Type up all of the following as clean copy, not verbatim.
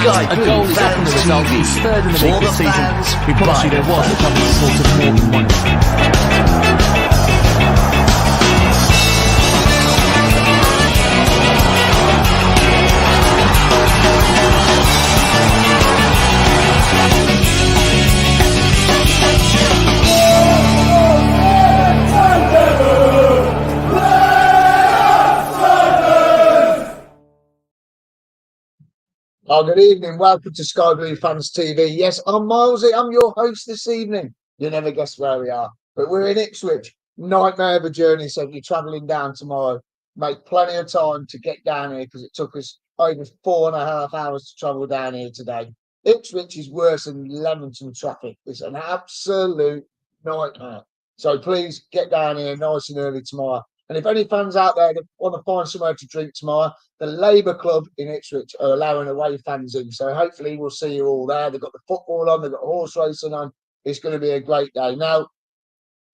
a goal is often the result. He's third in the league this season. We promise you there was a couple of sort of more than one. Oh, good evening. Welcome to Sky Blue Fans TV. Yes, I'm Milesy. I'm your host this evening. You never guess where we are, but we're in Ipswich. Nightmare of a journey. So if you're travelling down tomorrow, make plenty of time to get down here because it took us over 4.5 hours to travel down here today. Ipswich is worse than Leamington traffic. It's an absolute nightmare. So please get down here nice and early tomorrow. And if any fans out there that want to find somewhere to drink tomorrow, the Labour Club in Ipswich are allowing away fans in. So hopefully we'll see you all there. They've got the football on, they've got horse racing on. It's going to be a great day. Now,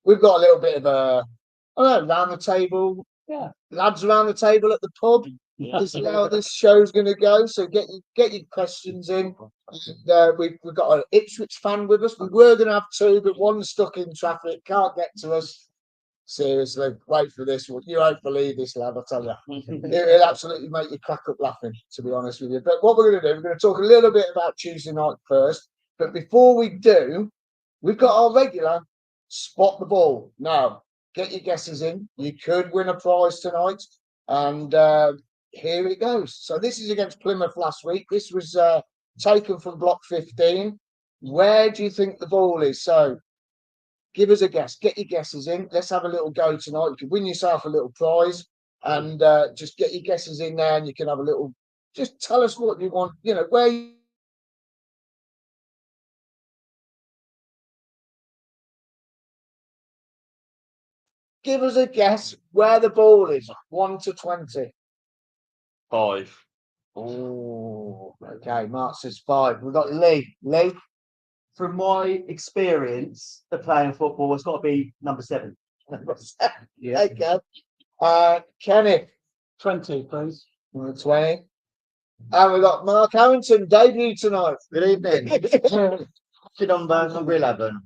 we've got a little bit of a, I don't know, round the table. Yeah. Lads around the table at the pub. Yeah. This is how this show's going to go. So get your questions in. And, we've got an Ipswich fan with us. We were going to have two, but one's stuck in traffic, can't get to us. Seriously, wait for this one. You won't believe this, lad, I tell you. It'll absolutely make you crack up laughing, to be honest with you. But what we're going to do, we're going to talk a little bit about Tuesday night first. But before we do, we've got our regular Spot the Ball. Now, get your guesses in. You could win a prize tonight. And here it goes. So this is against Plymouth last week. This was taken from block 15. Where do you think the ball is? So give us a guess. Get your guesses in. Let's have a little go tonight. You can win yourself a little prize and just get your guesses in there and you can have a little, just tell us what you want, you know, where you... Give us a guess where the ball is. 1 to 20. 5. Oh, okay. Mark says 5. We've got Lee. Lee? From my experience of playing football, it's got to be number 7. Yeah. Okay. Kenneth? 20, please. Number 20. And we've got Mark Harrington, debut tonight. Good evening. number 11.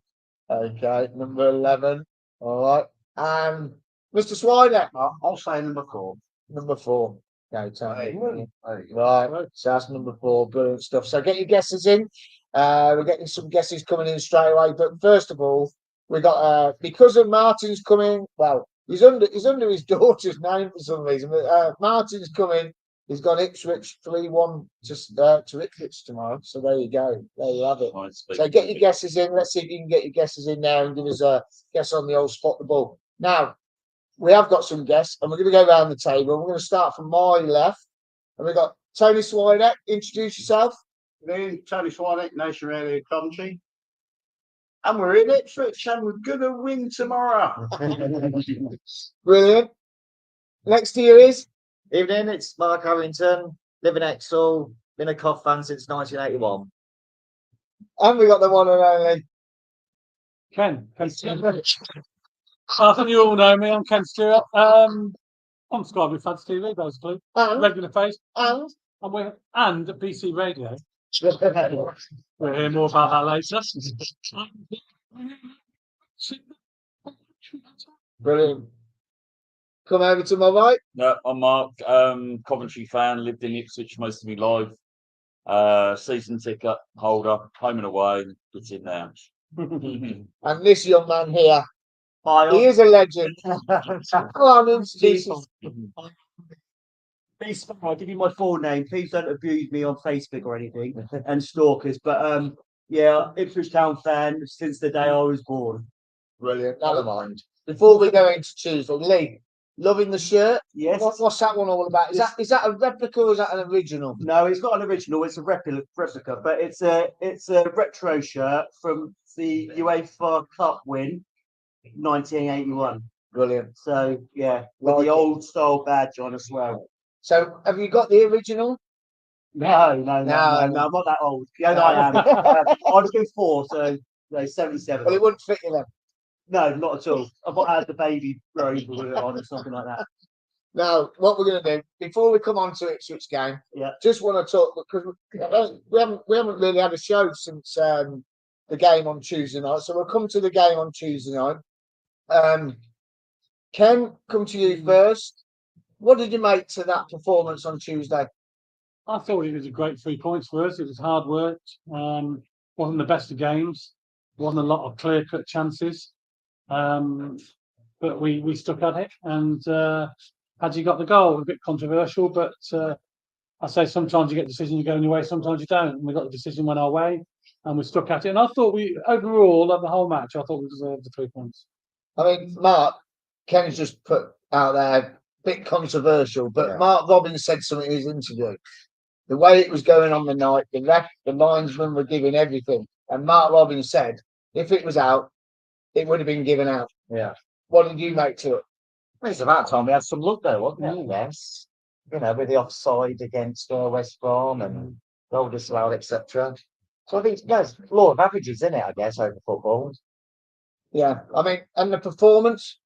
Okay, number 11. All right. And Mr. Swider? I'll say number 4. Number 4. Okay, Tony. Right. So that's number 4. Brilliant stuff. So get your guesses in. We're getting some guesses coming in straight away. But first of all, we got because of Martin's coming. Well, he's under his daughter's name for some reason. But Martin's coming. He's got Ipswich 3-1 to Ipswich tomorrow. So there you go. There you have it. So get your guesses in. Let's see if you can get your guesses in there and give us a guess on the old Spot the Ball. Now, we have got some guests, and we're going to go around the table. We're going to start from my left. And we've got Tony Swidek. Introduce yourself. Me, Tony Swanwick, Nation Radio Coventry. And we're in Ipswich and we're going to win tomorrow. Brilliant. Next to you is? Evening, it's Mark Harrington, living in Exall, been a Cov fan since 1981. And we got the one and only Ken Stewart. I think you all know me. I'm Ken Stewart. I'm Sky Blue Fans TV, basically. Regular face. And BC Radio. We'll hear more about that later. Brilliant. Come over to my right. No, I'm Mark, Coventry fan, lived in Ipswich most of my life. Season ticket holder, home and away, it's in there. And this young man here, he is a legend. Come on, introduce him. I'll give you my full name. Please don't abuse me on Facebook or anything and stalkers. But yeah, Ipswich Town fan since the day I was born. Brilliant. Never mind. Before we go into Tuesday, Lee, loving the shirt. Yes. What's that one all about? Is that a replica or is that an original? No, it's not an original. It's a replica, but it's a retro shirt from the UEFA Cup win, 1981. Brilliant. So yeah, with the old style badge on as well. So have you got the original? No, I'm not that old. Yeah, no, I am. I've been 4, so 77. Well, it wouldn't fit you then. No, not at all. I've got to have the baby robe with it on or something like that. Now, what we're going to do before we come on to Ipswich game, just want to talk because we haven't really had a show since the game on Tuesday night. So we'll come to the game on Tuesday night. Ken, come to you first. What did you make to that performance on Tuesday? I thought it was a great 3 points for us. It was hard work. Wasn't the best of games. Wasn't a lot of clear-cut chances. But we stuck at it, and Hadji got the goal. A bit controversial, but I say sometimes you get decisions going your way, sometimes you don't. And we got the decision went our way, and we stuck at it. And I thought we overall of the whole match, I thought we deserved the 3 points. I mean, Mark, Ken's just put out there a bit controversial, but Mark Robbins said something in his interview. The way it was going on the night, the linesmen were giving everything, and Mark Robbins said if it was out, it would have been given out. Yeah. What did you make to it? It's about time we had some luck though, wasn't it? Yes. You know, with the offside against West Brom and goal disallowed, etc. So I think there's law of averages in it, I guess, over football. Yeah, I mean, and the performance.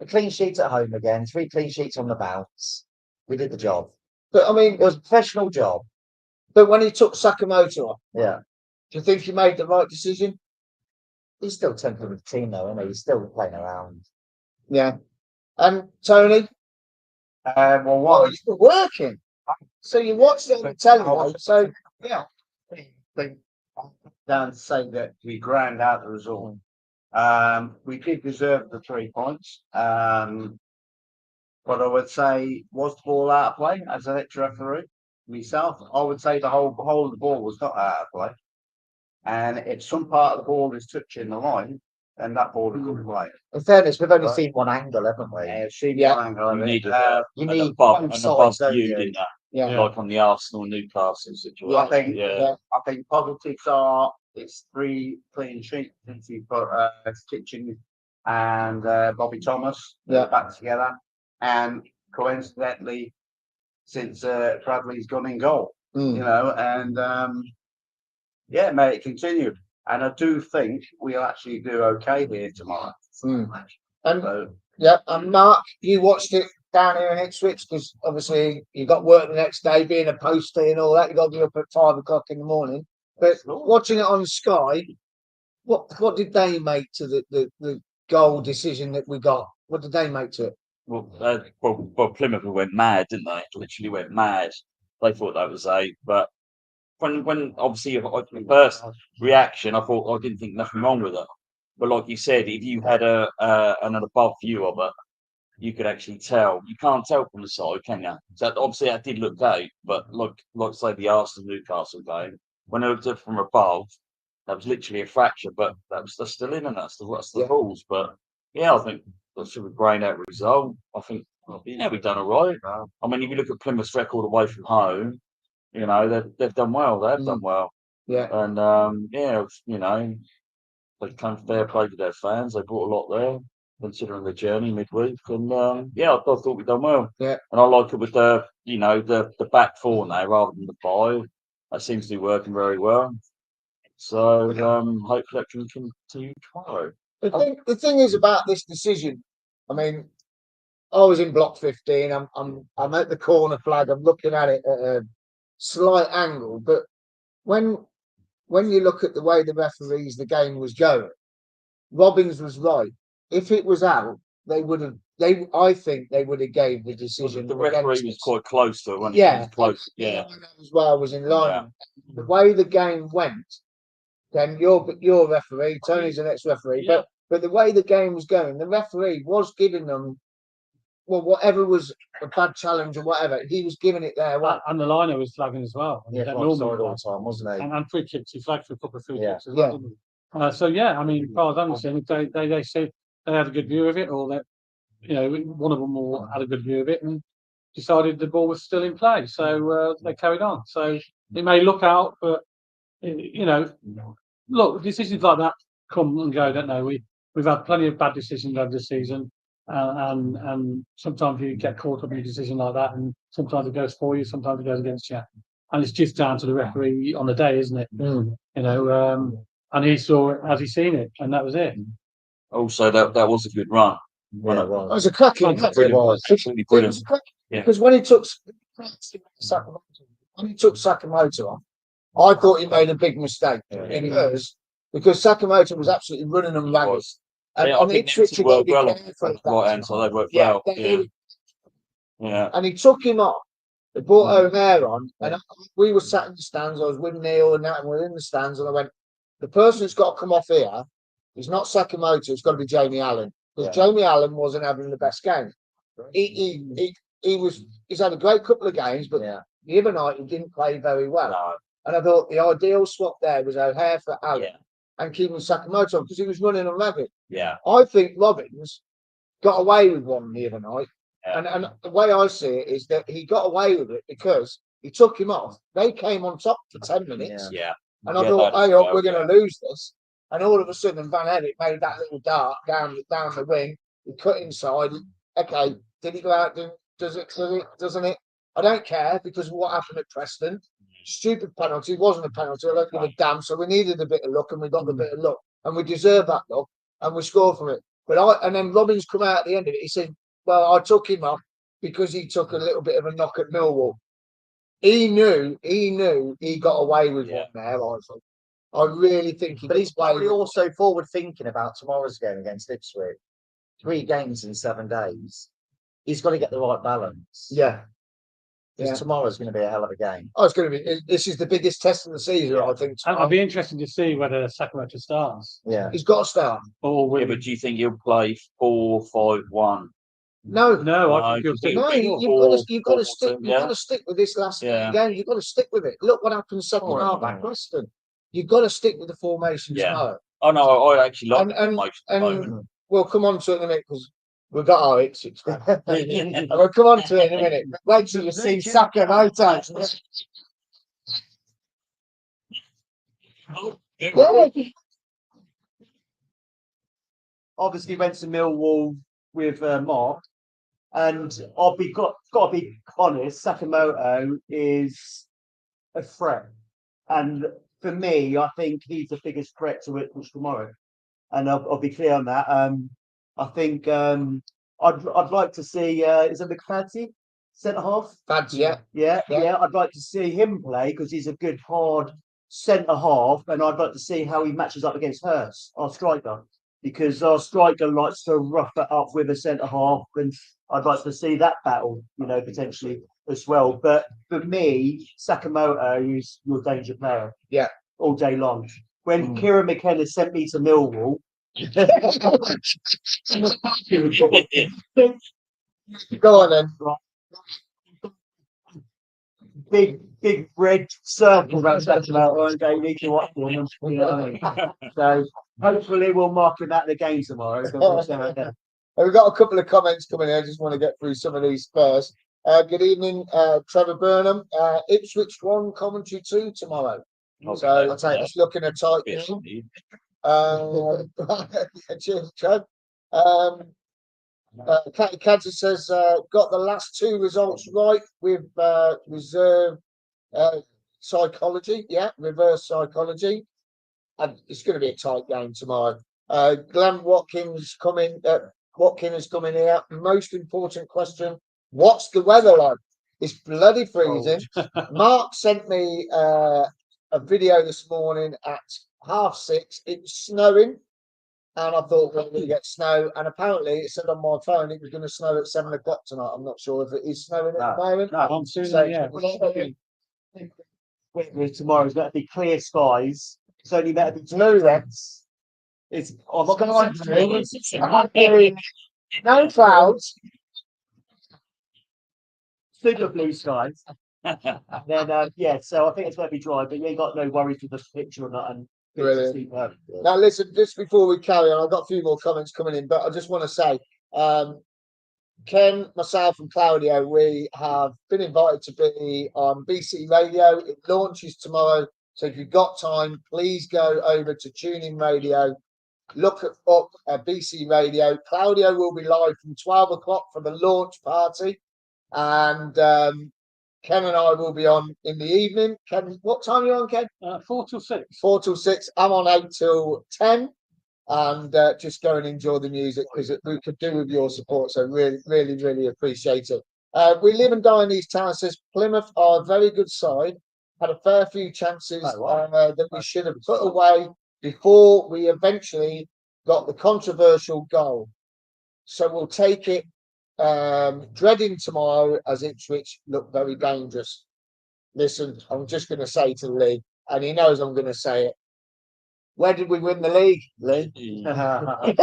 A clean sheet at home again, 3 clean sheets on the bounce. We did the job. But I mean, It was a professional job. but when he took Sakamoto off, Yeah. do you think he made the right decision? He's still tempered with the team though, isn't he? He's still playing around. Yeah. And Tony, Well, what you were working, so you watched it on the telly. So yeah, think down to say that we ground out the result. We did deserve the 3 points. But I would say, was the ball out of play as an ex-referee? Myself, I would say the whole of the ball was not out of play. And if some part of the ball is touching the line, then that ball is good play. In fairness, we've only seen one angle, haven't we? You need You an need above, both an sides, above don't view, you? didn't that? yeah, Like on the Arsenal Newcastle situation. I think Yeah. I think positives are it's 3 clean sheets since you put Kitchen and Bobby Thomas back together, and coincidentally since Bradley's gone in goal, you know, and mate, it continued, and I do think we'll actually do okay here tomorrow. and So, and Mark, you watched it down here in Ipswich because obviously you got work the next day, being a postie and all that. You got to be up at 5 o'clock in the morning. But watching it on Sky, what did they make to the goal decision that we got? What did they make to it? Well, Plymouth went mad, didn't they? Literally went mad. They thought that was but when obviously the first reaction, I thought I didn't think nothing wrong with it. But like you said, if you had an above view of it, you could actually tell. You can't tell from the side, can you? So obviously that did look great, but like say the Arsenal Newcastle game, when I looked at it from above, that was literally a fracture, but that's still in, and that's the rules. But yeah, I think that should be a great out result. I think we've done all right. I mean, if you look at Plymouth's record away from home, you know they've done well. They've done well. Yeah, and you know, they come fair play to their fans. They brought a lot there, considering the journey midweek. And I thought we'd done well. Yeah, and I like it with the back 4 now rather than the 5. That seems to be working very well. So hopefully that can continue tomorrow. the thing is about this decision. I mean, I was in block 15. I'm at the corner flag. I'm looking at it at a slight angle, but when you look at the way the game was going, Robbins was right. If it was out, I think they would have gave the decision. The referee was quite close to it, wasn't he? Yeah, He was close. Yeah, as well was in line. The way the game went, then you're referee, Tony's an ex-referee, but the way the game was going, the referee was giving them, well, whatever was a bad challenge or whatever, he was giving it their way. And the liner was flagging as well. Offside all the time, wasn't he? And free kicks, he flagged for a couple of free kicks as well. I mean, as far as I'm concerned, they said they had a good view of it, or that one of them all had a good view of it, and decided the ball was still in play. So they carried on. So it may look out, but look, decisions like that come and go, don't they? We've had plenty of bad decisions over the season, and sometimes you get caught up in a decision like that, and sometimes it goes for you, sometimes it goes against you, and it's just down to the referee on the day, isn't it? And he saw it as he seen it, and that was it. Also, that was a good run. Yeah, well, It was a cracking match. It was. Absolutely It brilliant. was cracking, Yeah. because when he took Sakamoto off, I thought he made a big mistake because Sakamoto was absolutely running them ragged. Yeah, I And think Ipswich Nixon had got to worked be well on careful of the that. right hand side. They worked Yeah, well. Yeah. and he took him off. They brought O'Hare on, and we were sat in the stands. I was with Neil and that, and we're in the stands. And I went, the person who's got to come off here is not Sakamoto. It's got to be Jamie Allen, because Jamie Allen wasn't having the best game. He's had a great couple of games, but the other night he didn't play very well. No. And I thought the ideal swap there was O'Hare for Allen and keeping Sakamoto on, because he was running on rabbit. Yeah. I think Robbins got away with one the other night. Yeah. And the way I see it is that he got away with it because he took him off. They came on top for 10 minutes. Yeah. And I thought, hey, we're going to lose this. And all of a sudden, Van Eyck made that little dart down the wing. He cut inside. Okay, did he go out? Doesn't it? I don't care, because of what happened at Preston. Stupid penalty. It wasn't a penalty. I don't give a damn. So we needed a bit of luck, and we got the bit of luck. And we deserved that luck, and we scored from it. And then Robbins come out at the end of it. He said, well, I took him off because he took a little bit of a knock at Millwall. He knew he got away with one there, I thought. I really think but he's probably also forward thinking about tomorrow's game against Ipswich. 3 games in 7 days. He's got to get the right balance. Yeah. Because tomorrow's going to be a hell of a game. Oh, it's going to be. This is the biggest test of the season, I think. It'll be interesting to see whether Sakamoto starts. Yeah. He's got to start. Or Yeah, but do you think he'll play 4-5-1? No, I think no, you've got to stick. You've got to stick with this last game. You've got to stick with it. Look what happened second half at Preston. You've got to stick with the formation tomorrow. Oh no, I actually like the formation at the moment. We'll come on to it in a minute, because we've got our Ipswich. And we'll come on to it in a minute. Wait till you see Sakamoto. Obviously went to Millwall with Mark, and got to be honest, Sakamoto is a threat, and for me, I think he's the biggest threat to Ipswich tomorrow, and I'll be clear on that. I think I'd like to see is it McFadden centre half? Fads, yeah. I'd like to see him play, because he's a good hard centre half, and I'd like to see how he matches up against Hurst, our striker, because our striker likes to rough it up with a centre half, and I'd like to see that battle, potentially as well. But for me, Sakamoto is your danger player. Yeah, all day long. When Kieran McKenna sent me to Millwall, go on then. Big red circle around Sakamoto, and you need to watch them. You know what I mean? So hopefully we'll mark him out the game tomorrow. We've got a couple of comments coming in. I just want to get through some of these first. Good evening, Trevor Burnham. Ipswich 1, Coventry 2 tomorrow. So I'll take this looking a tight game. Cheers, Trev. Catty Cadzer says, got the last 2 results right with reserve psychology. Yeah, reverse psychology. And it's going to be a tight game tomorrow. Glenn Watkins is coming here. Most important question: what's the weather like? It's bloody freezing. Mark sent me a video this morning at 6:30. It was snowing, and I thought we're going to get snow. And apparently, it said on my phone it was going to snow at 7 o'clock tonight. I'm not sure if it is snowing at the moment. No, I'm soon. Tomorrow's going to be clear skies. It's only going to be 2 reds. It's no clouds. Super blue skies. Then so I think it's going to be dry, but you ain't got no worries with the picture or not. And brilliant. Now listen, just before we carry on, I've got a few more comments coming in, but I just want to say, Ken, myself, and Claudio, we have been invited to be on BC Radio. It launches tomorrow, so if you've got time, please go over to TuneIn Radio. Look up BC Radio. Claudio will be live from 12 o'clock for the launch party, and Ken and I will be on in the evening. Ken, what time are you on, Ken? 4 till 6. 4 till 6. I'm on 8 till 10. and just go and enjoy the music because we could do with your support. So really, really, really appreciate it. We live and die in these towns. Says Plymouth are a very good side. Had a fair few chances that we should have put away before we eventually got the controversial goal. So we'll take it. Dreading tomorrow as Ipswich look very dangerous. Listen, I'm just going to say to Lee, and he knows I'm going to say it. Where did we win the league, Lee? I'm going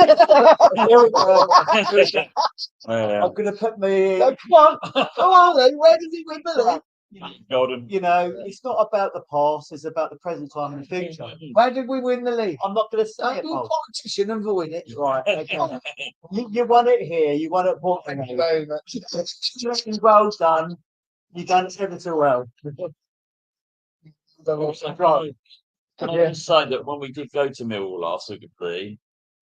to put me. No, come on, Lee. Where did we win the league? Golden. You know, it's not about the past; it's about the present time and the future. Where did we win the league? I'm not going to say Don't it, be a Paul. politician and avoid it. Right, okay. You won it here. You won it Port. Thank you very much. Well done. You've done it ever so well. Right. Can I just say that when we did go to Millwall last week,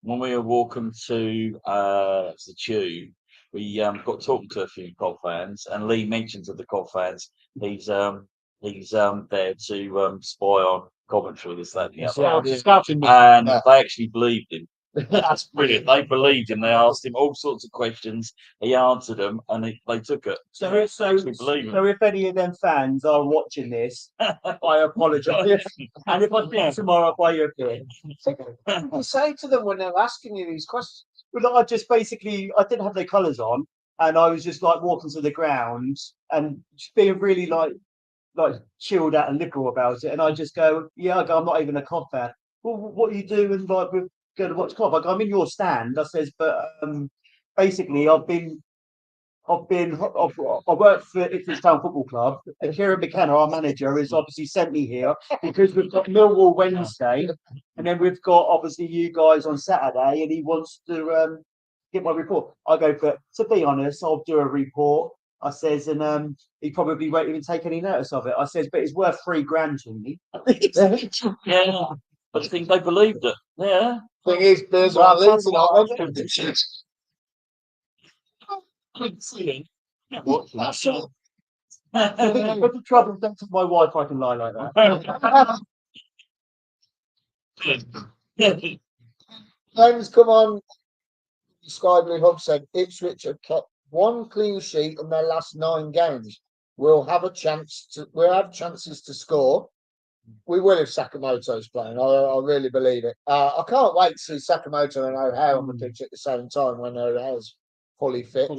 when we were walking to the Tube, we got talking to a few COD fans, and Lee mentioned to the COD fans he's there to spy on Coventry, this, that, and the other. Scouting mission. And they actually believed him. That's brilliant. They believed him. They asked him all sorts of questions. He answered them, and they took it. So believe him. if any of them fans are watching this, I apologise. And if I think tomorrow, I'll buy you a beer. I say to them when they're asking you these questions. Well, I just basically, I didn't have their colours on, and I was just like walking to the ground and just being really like chilled out and liberal about it. And I just go, yeah, I'm not even a COD fan. Well, what are you doing like with going to watch COD? I go, I'm in your stand. I says, but basically, I work for Ipswich Town Football Club. And Kieran McKenna, our manager, has obviously sent me here because we've got Millwall Wednesday, and then we've got obviously you guys on Saturday, and he wants to get my report. I go, but to be honest, I'll do a report. I says, and he probably won't even take any notice of it. I says, but it's worth $3,000 to me. Yeah, but I think they believed it. Yeah. Thing is, beers are lit tonight. That's all. But the trouble is, my wife, I can lie like that. Friends, come on. Sky Blue Hub said Ipswich have kept one clean sheet in their last 9 games. We'll have chances to score. We will if Sakamoto's playing. I really believe it. I can't wait to see Sakamoto and O'Hare on the pitch at the same time when O'Hare's fully fit.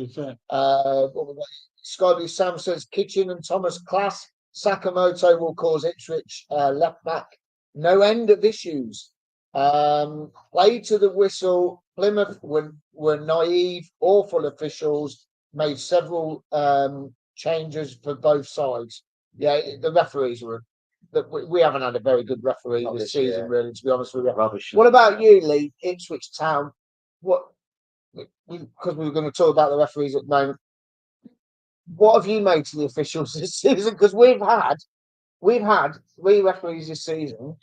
Sky Blue Sam says Kitchen and Thomas class. Sakamoto will cause Ipswich left back no end of issues. Play to the whistle. Plymouth were naive, awful officials, made several changes for both sides. Yeah, the referees were. We haven't had a very good referee this season, really, to be honest with you. Rubbish. What about you, Lee? Ipswich Town. Because we were going to talk about the referees at the moment. What have you made to the officials this season? Because we've had 3 referees this season.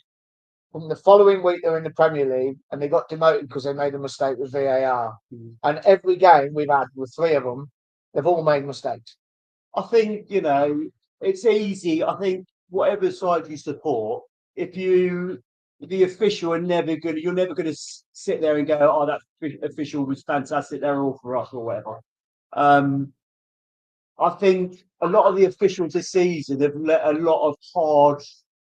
From the following week, they're in the Premier League, and they got demoted because they made a mistake with VAR. And every game we've had with 3 of them, they've all made mistakes. I think, it's easy. I think whatever side you support, the official you're never going to sit there and go, oh, that official was fantastic, they're all for us or whatever. I think a lot of the officials this season have let a lot of hard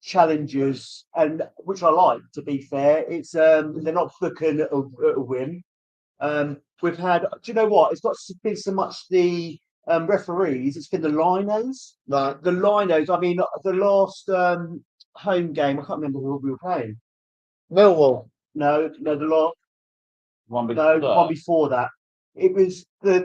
challenges, and which I like, to be fair. It's they're not looking at a win. We've had, do you know what? It's not been so much the referees, it's been the linos. Right. The linos, I mean, the last home game, I can't remember who we were playing. Millwall. No, the last One before that. It was the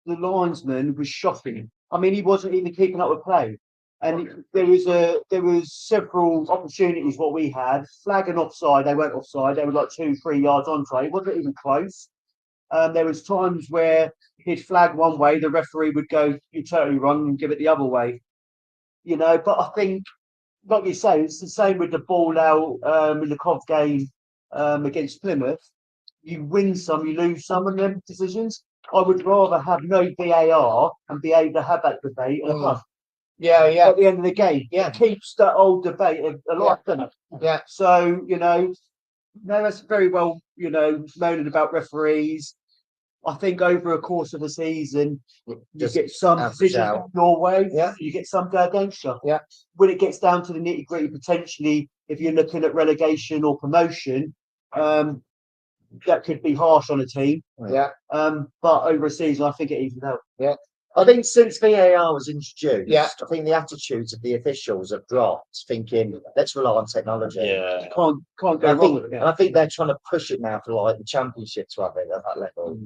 linesman was shocking. I mean, he wasn't even keeping up with play. And there was several opportunities what we had. Flag and offside, they weren't offside, they were like 2-3 yards on play. It wasn't even close. There was times where he'd flag one way, the referee would go, you're totally wrong, and give it the other way. But I think, like you say, it's the same with the ball out in the COV game against Plymouth. You win some, you lose some of them decisions. I would rather have no VAR and be able to have that debate at the at the end of the game. Yeah, it keeps that old debate alive, doesn't it? Yeah. So, No, that's very well, moaning about referees. I think over a course of a season, you Just get some average decisions out. your way. Yeah. You get some go against you. Yeah. When it gets down to the nitty gritty, potentially, if you're looking at relegation or promotion, that could be harsh on a team. Yeah. But over a season, I think it evens out. Yeah. I think since VAR was introduced, Yeah. I think the attitudes of the officials have dropped, thinking, let's rely on technology. Yeah. Can't go And I wrong think, with it. and I think they're trying to push it now for like the championship to have it at that level.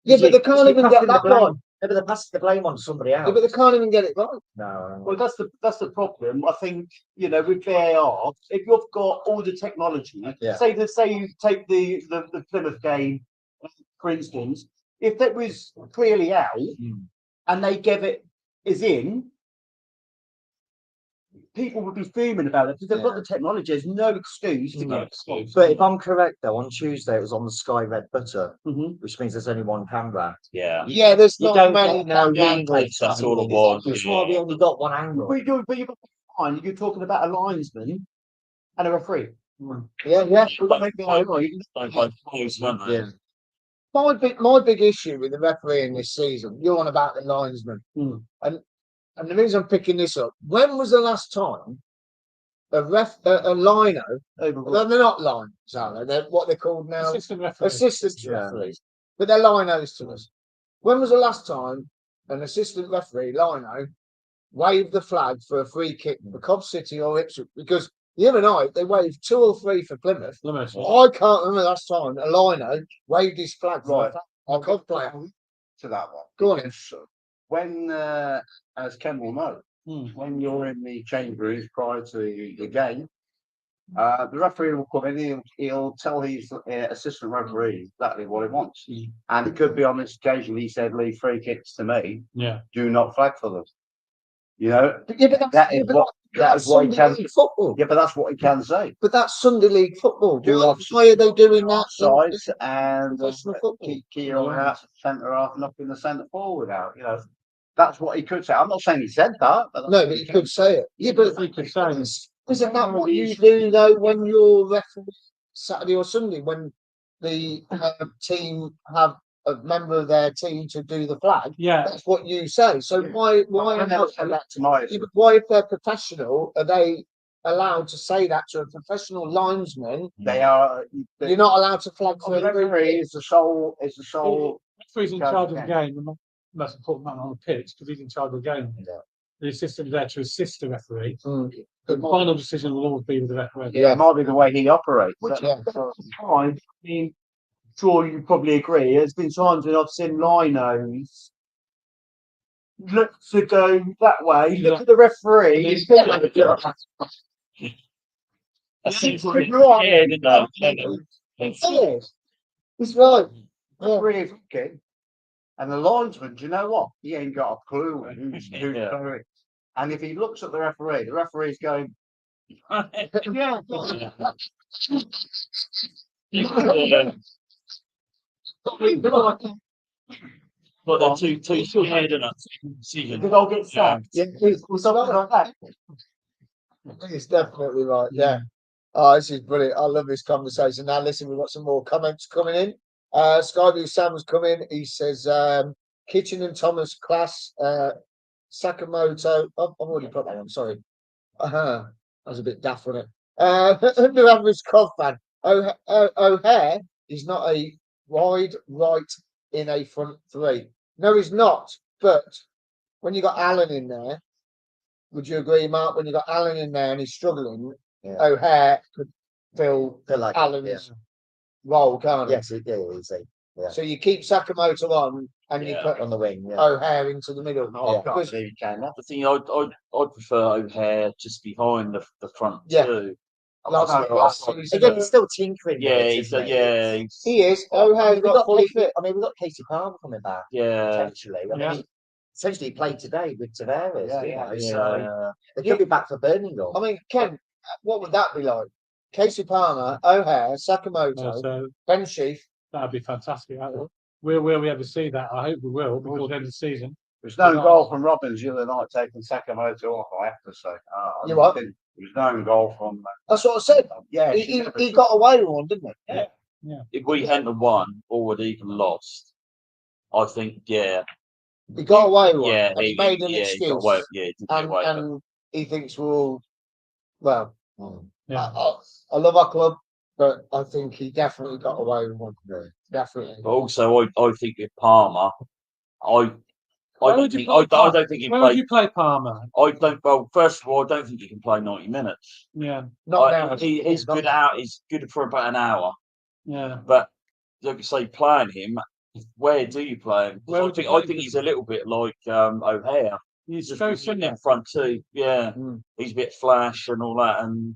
Yeah, but they can't even get that right. Yeah, but they're passing the blame on somebody else. Yeah, but they can't even get it right. No. Well, that's the problem. I think with VAR, if you've got all the technology, Yeah. say you take the Plymouth game, for instance, if that was clearly out and they gave it as in, people would be fuming about it because they've got the technology. There's no excuse to get it. But if I'm correct, though, on Tuesday it was on the Sky Red Butter, Mhm. which means there's only one camera. Yeah. Yeah, there's You not don't many get no cameras. angles. That's all it was. Which is why we only got one angle. But you've got to find you're talking about a linesman and a referee. Yeah, yeah. Yeah. My big issue with the refereeing this season, you're on about the linesman. And the reason I'm picking this up, when was the last time a lino, they're not lines, are they? They're what they're called now. Assistant referee. Assistant Yeah. referees. But they're linos to us. When was the last time an assistant referee, lino, waved the flag for a free kick for Cobb City or Ipswich? Because the other night they waved 2 or 3 for Plymouth. I can't remember last time a lino waved his flag for a Cobb player. To that one. Go on. Because when, as Ken will know, when you're in the change rooms prior to the game, the referee will come in. He'll tell his assistant referee exactly what he wants, and it could be on this occasion he said, "Leave free kicks to me. Yeah. Do not flag for them." You know, Yeah, but that is what he can. Football. Yeah, but that's what he can say. But that's Sunday League football. Do Why are they doing that? Sides and Professional football. keep your out centre half, knocking the centre forward out. You know, that's what he could say. I'm not saying he said that, but No, but you could say it. Yeah, but He could say it. isn't that what you do though when you're refereeing Saturday or Sunday when the team have a member of their team to do the flag? Yeah. That's what you say. So why I never said that to my. yeah, but why, if they're professional, are they allowed to say that to a professional linesman? They are. You're not allowed to flag for The referee is the sole. Is the sole. Referee's in charge of the game, the most important man on the pitch because he's in charge of the game. Yeah. The assistant is there to assist the referee. Mm. The final decision will always be with the referee. Yeah, it might be the way he operates. Which Yeah. I mean, sure you probably agree. There's been times when I've seen linos look to go that way, look at the referee. Yeah, It's right. Referee is looking, and the linesman, do you know what? He ain't got a clue who's Yeah. going. And if he looks at the referee's going, yeah. But they're too scared enough decision. Because I'll get sacked. Yeah, Or something like that. it's definitely right. Yeah. Oh, this is brilliant. I love this conversation. Now, listen, we've got some more comments coming in. Skyview Sam's come in. He says, Kitchen and Thomas class, Sakamoto. Oh, I've already put that one. Sorry. That was a bit daft, wasn't it? Under average Cov fan. O'Hare is not a wide right in a front three. No, he's not. But when you got Allen in there, would you agree, Mark? When you got Allen in there and he's struggling, O'Hare could fill like Allen's role, can't he? Yes, it is. Yeah. So you keep Sakamoto on and you put On the wing. Yeah. O'Hare into the middle. Oh, Because- God, he can. The thing I'd prefer O'Hare just behind the front Yeah. two. Again, he's still tinkering. with Yeah, it, he's isn't he? he is. O'Hare's got fully fit. I mean, we've got Casey Palmer coming back yeah. potentially. I mean, essentially he played today with Tavares. Yeah, So they could be back for Birmingham. I mean, Ken, what would that be like? Casey Palmer, O'Hare, Sakamoto, So Ben Sheaf. that'd be fantastic. Will we ever see that? I hope we will before the end of the season. There's no goal from Robbins the other night taking Sakamoto off, I have to say. You what? It was no goal from. That's what I said. Yeah, He got away with one, didn't he? Yeah. If we hadn't won or had even lost, I think, yeah, He got away with one. yeah, And he made an he excuse. got away, yeah, he did get away with it. And he thinks we're all, well, Yeah. I love our club, but I think he definitely got away with one. Definitely. But also, I think with Palmer, I Where don't would you think, play I Palmer? don't think he Where would played. you play Palmer? I don't. Well, first of all, I don't think he can play 90 minutes. Yeah. Not now. He's good out. He's good for about an hour. Yeah. But like you say, playing him, where do you play him? Where I would you think play I think him? he's a little bit like O'Hare. He's Just very with similar. in front too. Yeah, Mm. he's a bit flash and all that, and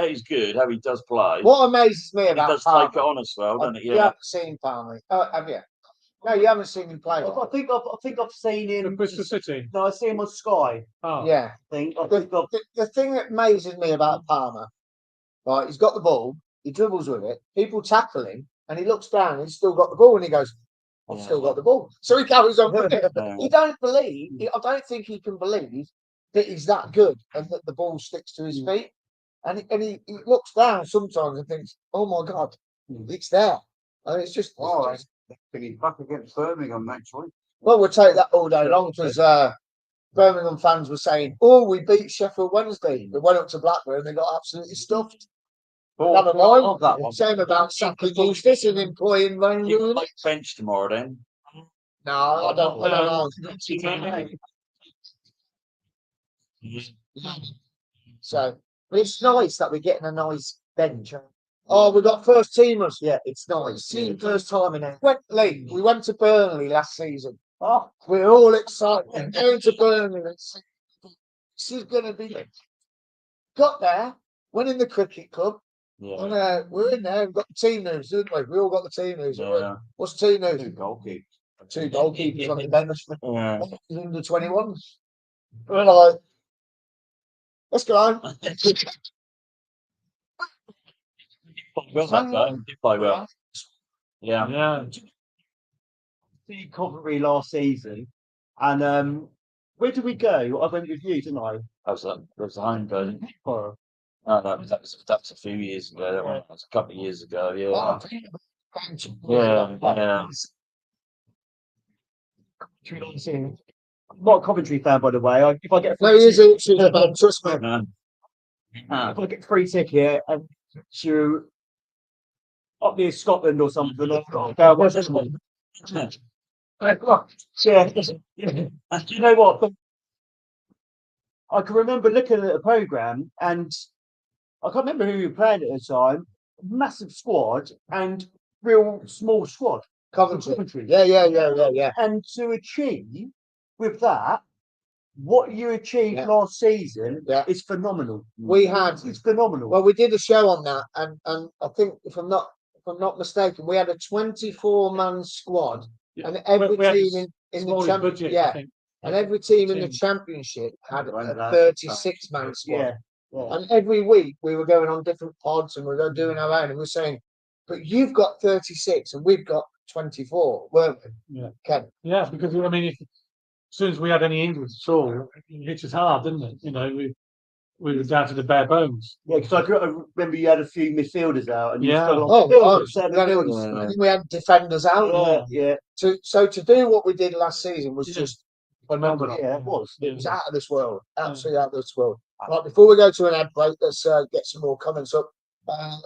he's good how he does play. What amazes me He about does Palmer, take it on as well, doesn't it? you Yeah. haven't seen Palmer. Oh, have you? No, you haven't seen him play. I think I've seen For him. Bristol City. No, I see him on Sky. Oh. Yeah. I think I've The thing that amazes me about Palmer, right? He's got the ball, he dribbles with it, people tackle him, and he looks down, and he's still got the ball, and he goes, "I've still got the ball." So he carries on with it. Yeah. He don't believe. I don't think he can believe that he's that good and that the ball sticks to his feet. And he looks down sometimes and thinks, "Oh my God, it's there." And it's just, Oh, he's back against Birmingham next week. well, we'll take that all day long because Birmingham fans were saying, "Oh, we beat Sheffield Wednesday." They went up to Blackburn and they got absolutely stuffed. Never mind. That one. Same about Saka Eustace and employing Wayne You can Rooney. play bench tomorrow then. No, I don't know. So, But it's nice that we're getting a nice bench. oh, we got first teamers. Yeah, it's nice. See, first time in it. We went to Burnley last season. oh, We're all excited. Going to Burnley. This is going to be. Got there, went in the cricket club. Yeah. And, we're in there. We've got the team news, didn't we? We all got the team news. Yeah. What's team news? Two goalkeepers. Two goalkeepers on the bench. Yeah. Under 21s. We're like, let's go on. Well, that guy did play well. Yeah. Yeah. see Coventry last season, and where did we go? I went with you, didn't I? That was the home game. Oh, No, that was a few years ago. That was a couple of years ago. Yeah. Oh, Yeah. I'm not a Coventry fan, by the way. If I get a No, free he is ticket, Ipswich fan, trust me. Ah, if I get a free ticket and to up near Scotland or something, I'll go watch this one. yeah. Yeah. Do you know what? I can remember looking at the programme and I can't remember who we were playing at the time. Massive squad and real small squad. Coventry. Yeah. And to achieve with that, what you achieved Yeah. last season Yeah. is phenomenal. We had, It's phenomenal. well, we did a show on that, and I think if I'm not mistaken, we had a 24-man squad, and every We had team in the smallest championship, budget, I yeah, think. and every team in the Team. championship had a Right, 36-man squad. yeah. And every week we were going on different pods and we were doing our own, and we were saying, "But you've got 36 and we've got 24, weren't we?" Yeah. Ken? Yeah, because I mean, as soon as we had any English at all, it hit us hard, didn't it? You know, we were down to the bare bones. Yeah, because I remember you had a few midfielders out and you Yeah. struggled Oh, on the oh, centre yeah, midfielders. I think we had defenders out. Yeah, So to do what we did last season was Yeah. just phenomenal. yeah, it was. It was out of this world, absolutely out of this world. Right, before we go to an ad break, let's get some more comments up.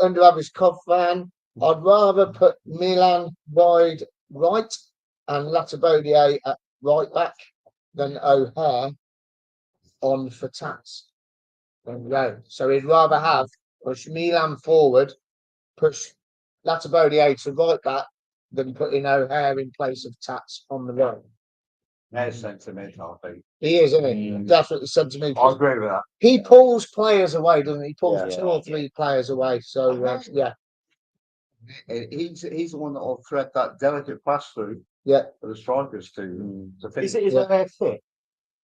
Under average Cov fan, I'd rather put Milan wide right and Latabodier at right back than O'Hare on for Tats. There we go. So he'd rather have push Milan forward, push Latabodier to right back than putting O'Hare in place of Tats on the right. That's sentimental, I think. He is, isn't he? Definitely sentimental. I agree with that. He pulls players away, doesn't he? He pulls Yeah. 2 or 3 players away. So yeah, He's the one that will thread that delicate pass through yeah. for the strikers to finish. Is Yeah. O'Hare fit?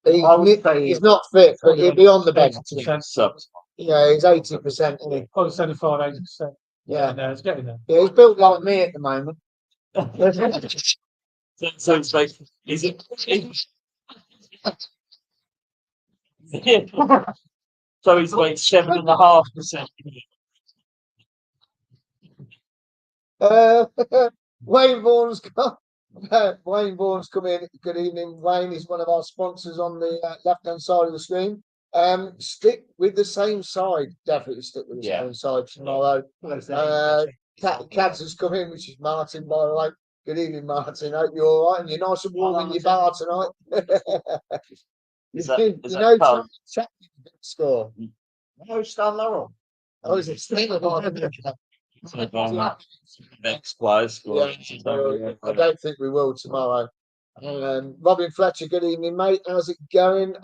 He's, I would say he's not fit, but he'll be on the bench. 80%. Subs. Yeah, he's 80%. Isn't he? Probably 75, 80%. Yeah, No, it's getting there. yeah. He's built like me at the moment. So it's like, is it? So he's like 7.5%. Wayne Vaughan's Wayne Vaughan's come in. Good evening, Wayne. Is one of our sponsors on the left-hand side of the screen. Stick with the same side. Definitely stick with the same side tomorrow. Cads has come in, which is Martin, by the way. Good evening, Martin. Hope you're all right and you're nice and warm in your bar tonight. Score. No, Stan Laurel. Oh, is it still Next players. I don't think we will tomorrow. Robin Fletcher, good evening, mate. How's it going?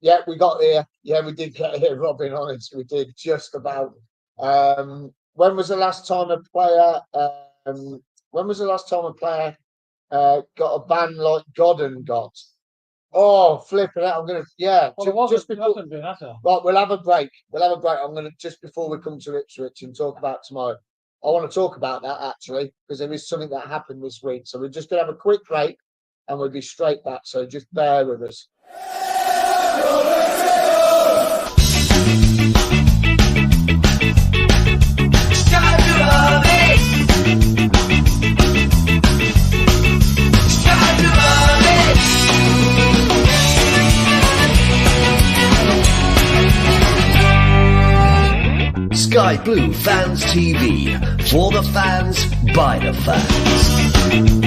Yeah, we got here. Yeah, we did get here, Robin. Honest, we did just about. When was the last time a player? Got a ban like Godden got? Oh, flipping out! I'm gonna just before. Right, we'll have a break. I'm gonna just before we come to Ipswich and talk about tomorrow. I want to talk about that actually because there is something that happened this week. So we're just gonna have a quick break and we'll be straight back. So just bear with us. Sky Blue Fans TV, for the fans, by the fans.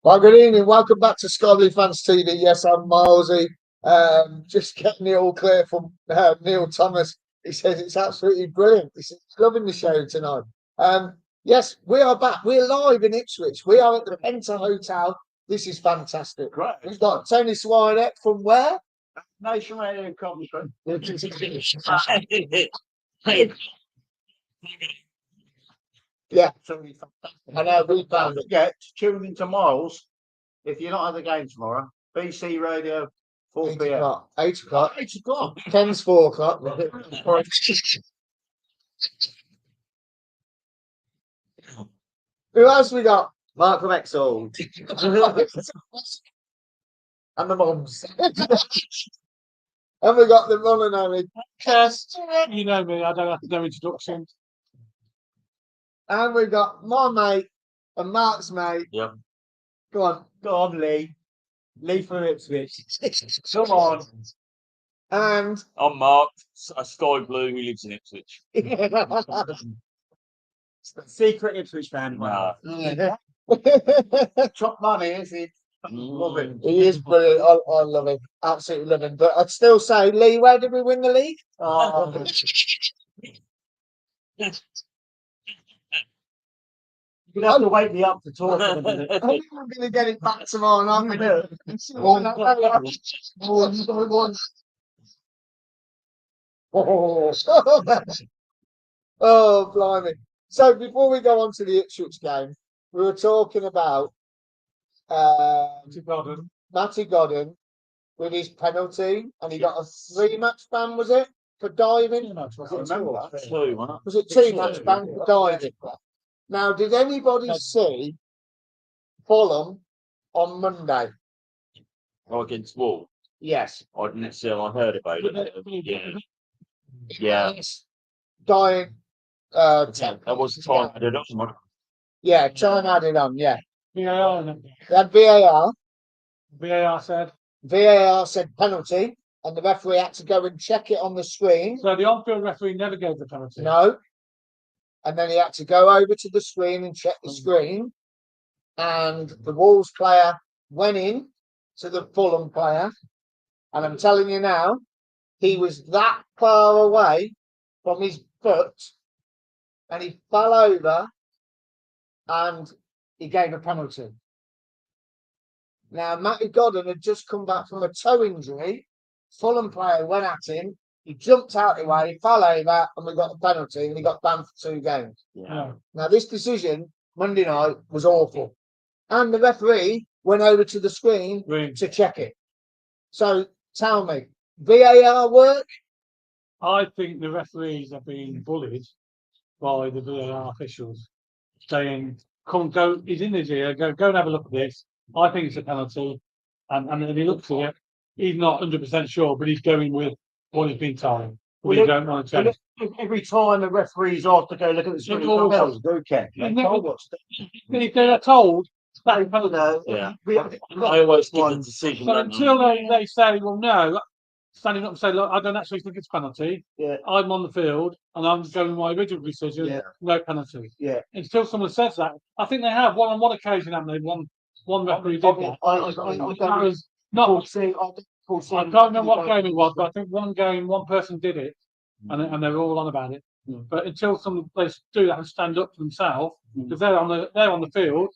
Well, good evening. Welcome back to Sky Blue Fans TV. Yes, I'm Milesy. Just getting it all clear from Neil Thomas. He says it's absolutely brilliant. He's loving the show tonight. Yes, we are back. We're live in Ipswich. We are at the Penta Hotel. This is fantastic. Great. We've got Tony Swineck from where? Nation Radio in Coventry. Yeah, Absolutely fantastic. I know we Don't found it. forget to tune into Miles if you're not at the game tomorrow. BC Radio, 4 8 p.m. o'clock. 8 o'clock. 8 o'clock. 10's 4 o'clock. Who else we got? Mark from Exall. And the mums. And we got the Molinari cast. You know me, I don't have to do introductions. And we got my mate and Mark's mate. Yep. Go on. Go on, Lee. Lee from Ipswich. Come on. And I'm Mark, a Sky Blue who lives in Ipswich. Secret Ipswich fan. Nah. Top money, is it? Love it. He is brilliant. I love him. Absolutely love him. But I'd still say, Lee, where did we win the league? Oh, you're gonna have to wake me up to talk in a minute. I think we're going to get it back tomorrow night. Oh, blimey. So before we go on to the Ipswich game, we were talking about Matty Godden with his penalty, and he got a 3-match ban, was it? For diving? Was it 2? Was it 2-match ban for diving? Now, did anybody see Fulham on Monday? Oh, against Wall. Yes. I didn't see him, I heard about it. Yeah. Dying. That was the time I did it. Yeah, time added on, yeah. VAR. They had VAR. VAR said. Penalty, and the referee had to go and check it on the screen. So the on-field referee never gave the penalty. No. And then he had to go over to the screen and check the screen. And the Wolves player went in to the Fulham player. And I'm telling you now, he was that far away from his foot. And he fell over and he gave a penalty. Now, Matty Godden had just come back from a toe injury. Fulham player went at him, He jumped out the way, fell over, and we got a penalty, and he got banned for 2 games. Yeah. Now, this decision Monday night was awful, and the referee went over to the screen Green. to check it. So, tell me, VAR work? I think the referees are being bullied by the VAR officials, saying, "Come, go. He's in his ear. Go and have a look at this. I think it's a penalty." And then he looks at it. He's not 100% sure, but he's going with what he's been told. Well, We don't want to change. Every time a referee's asked to go look at the screen, always penalty. Go, Ken. If they're told, that's a penalty. Yeah. We- I always give the decision. So don't until I? they say, well, no, standing up and say, look, I don't actually think it's penalty. Yeah. I'm on the field and I'm going with my original decision. Yeah. No penalty. Yeah. Until someone says that, I think they have on one occasion, haven't they? One referee did that. That was not. I can't remember what game it was, but I think one game, one person did it, and they were all on about it. But until they do that and stand up for themselves, because they're on the field,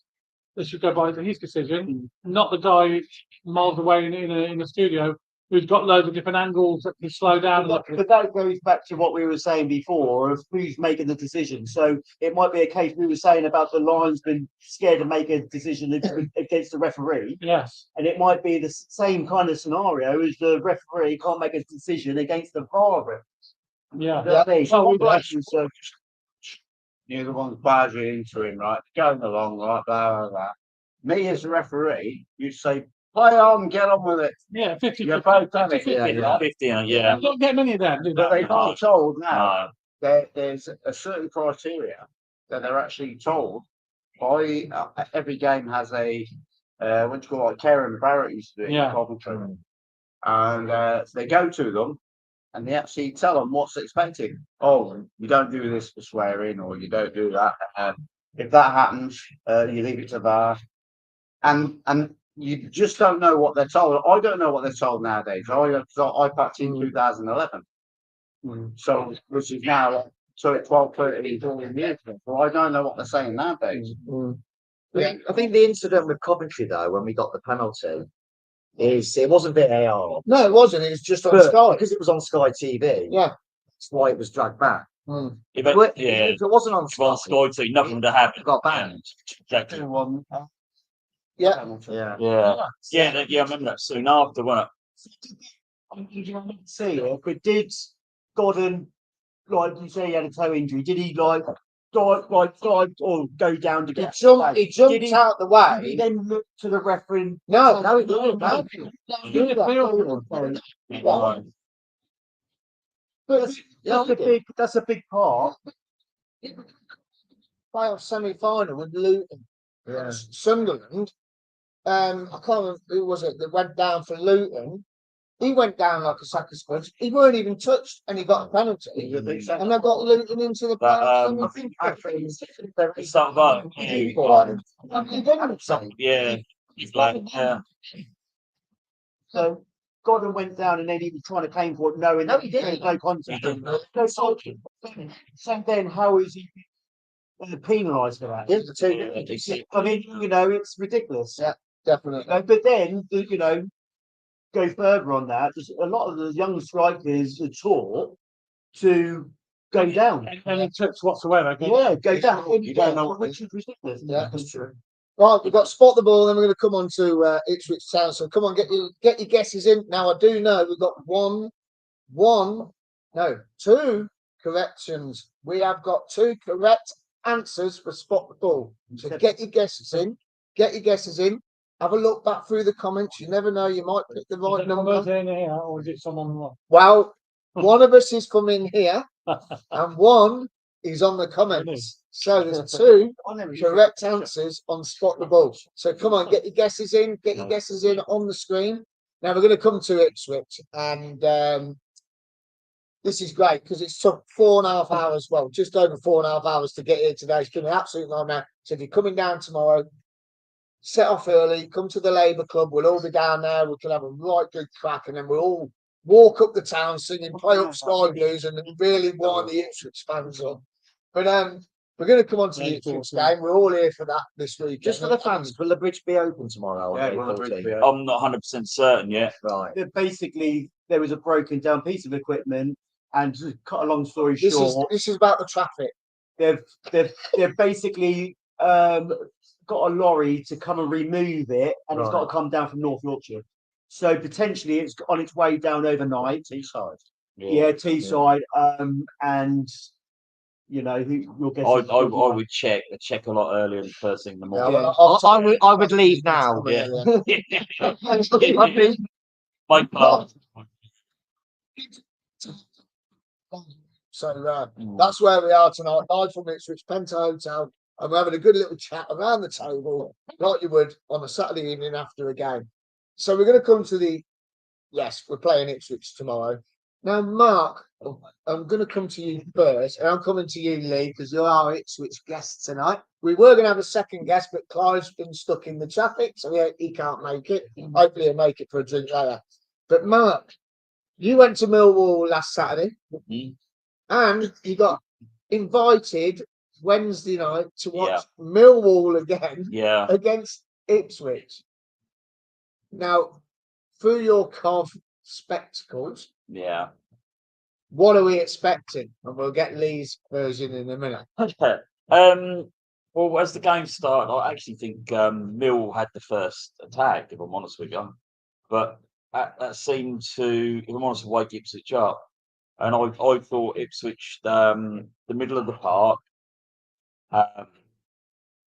they should go by his decision, not the guy miles away in a studio who's got loads of different angles that can slow down. But that goes back to what we were saying before of who's making the decision. So it might be a case we were saying about the linesman scared to make a decision against the referee. Yes. And it might be the same kind of scenario as the referee can't make a decision against the VAR. Yeah. So You're the ones barging into him, right? Going along, right? Blah, blah, blah. Me as a referee, you say, play on, get on with it. Yeah, 50. You're both done it. 50, Yeah. 50, yeah. You don't get many of them, do But they? they are told now No. there's a certain criteria that they're actually told by every game has a what do you call it, Karen Barrett used to do it Yeah. in Coventry. And they go to them and they actually tell them what's expected. Oh, you don't do this for swearing, or you don't do that. If that happens, you leave it to VAR. And you just don't know what they're told. I don't know what they're told nowadays. I packed in 2011. So, which is now, so it's 12, 13, 14 years ago. So I don't know what they're saying nowadays. I think the incident with Coventry, though, when we got the penalty, is it wasn't VAR. No, it wasn't. It was just on But Sky. because it was on Sky TV. Yeah. That's why it was dragged back. Mm. If But yeah. if it wasn't on It's on Sky, Sky too. Nothing would have happened. it got banned. Exactly. Yeah. Yeah. Yeah. I remember that soon after, wasn't see it, but did Gordon, like you say, he had a toe injury? Did he dive or go down to get? He jumped out the Did he way. then look to the referee? No, No, he didn't. No. it? Right. But That's a big part. playoff semi-final with Luton, Sunderland. I can't remember who was it that went down for Luton. He went down like a sack of sponge. He weren't even touched, and he got a penalty. And they got Luton into the playoff semi-final. It's not about yeah. He's like, yeah. So Gordon went down, and then he was trying to claim for it, knowing that he didn't. no contact. So then, how is he penalised for that? I mean, it's ridiculous. Yeah, definitely. But then, go further on that. There's a lot of the young strikers are taught to go down. And in tips whatsoever. Yeah, go down. You don't know which is ridiculous. Yeah, that's true. Right, we've got spot the ball, then we're going to come on to Ipswich Town. So come on, get your guesses in. Now I do know we've got two corrections. We have got 2 correct answers for spot the ball. So get your guesses in. Get your guesses in. Have a look back through the comments. You never know, you might pick the right number. In here, or is it someone? Well, one of us is from in here, and one is on the comments. So there's 2 correct answers on spot the ball. So come on, get your guesses in. Get your guesses in on the screen. Now we're going to come to Ipswich, and this is great because it's took 4.5 hours. Well, just over 4.5 hours to get here today. It's been an absolute nightmare. So if you're coming down tomorrow, set off early, come to the Labour Club. We'll all be down there. We can have a right good crack, and then we'll all walk up the town singing "Play Up Sky Blues" and really wind the Ipswich fans up. But We're going to come on to the Yeah, Ipswich 14. game. We're all here for that this week. Just for the fans, will the bridge be open tomorrow? Yeah, on will the May bridge 14? be open? I'm not 100% certain yet. Right. Basically, there was a broken down piece of equipment, and to cut a long story This short, is about the traffic. they've basically got a lorry to come and remove it, and it's got to come down from North Yorkshire. So potentially it's on its way down overnight. Teesside. Yeah, Teesside. And you know, we'll get. I would check a lot earlier than first thing in the Yeah, morning. well, I would leave now. Yeah. Yeah. Mike Clark. So that's where we are tonight, live from Ipswich, Penta Hotel, and we're having a good little chat around the table, like you would on a Saturday evening after a game. So we're going to come to yes, we're playing Ipswich tomorrow. Now, Mark, I'm going to come to you first, and I'm coming to you, Lee, because you're our Ipswich guest tonight. We were going to have a second guest, but Clive's been stuck in the traffic, so he can't make it. Hopefully he'll make it for a drink later. But Mark, you went to Millwall last Saturday, and you got invited Wednesday night to watch Millwall again against Ipswich. Now, through your carved spectacles, what are we expecting? And we'll get Lee's version in a minute. Well, as the game started, I actually think Mill had the first attack, if I'm honest with you. But that seemed to, if I'm honest, wake Ipswich up. And I thought Ipswich, the middle of the park,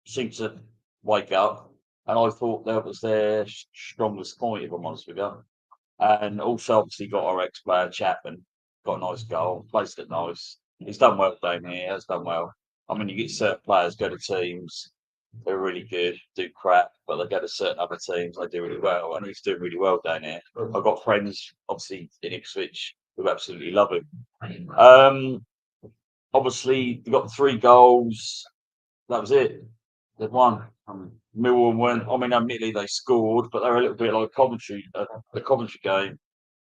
seemed to wake up. And I thought that was their strongest point, if I'm honest with you. And also, obviously, got our ex-player Chapman, got a nice goal, placed it nice. He's done well down here, has done well. I mean, you get certain players go to teams, they're really good, do crap, but they go to certain other teams, they do really well. And he's doing really well down here. I've got friends, obviously, in Ipswich who absolutely love him. Obviously, they got 3 goals. That was it. They'd won. Millwall weren't. I mean, admittedly they scored, but they were a little bit like Coventry. The Coventry game,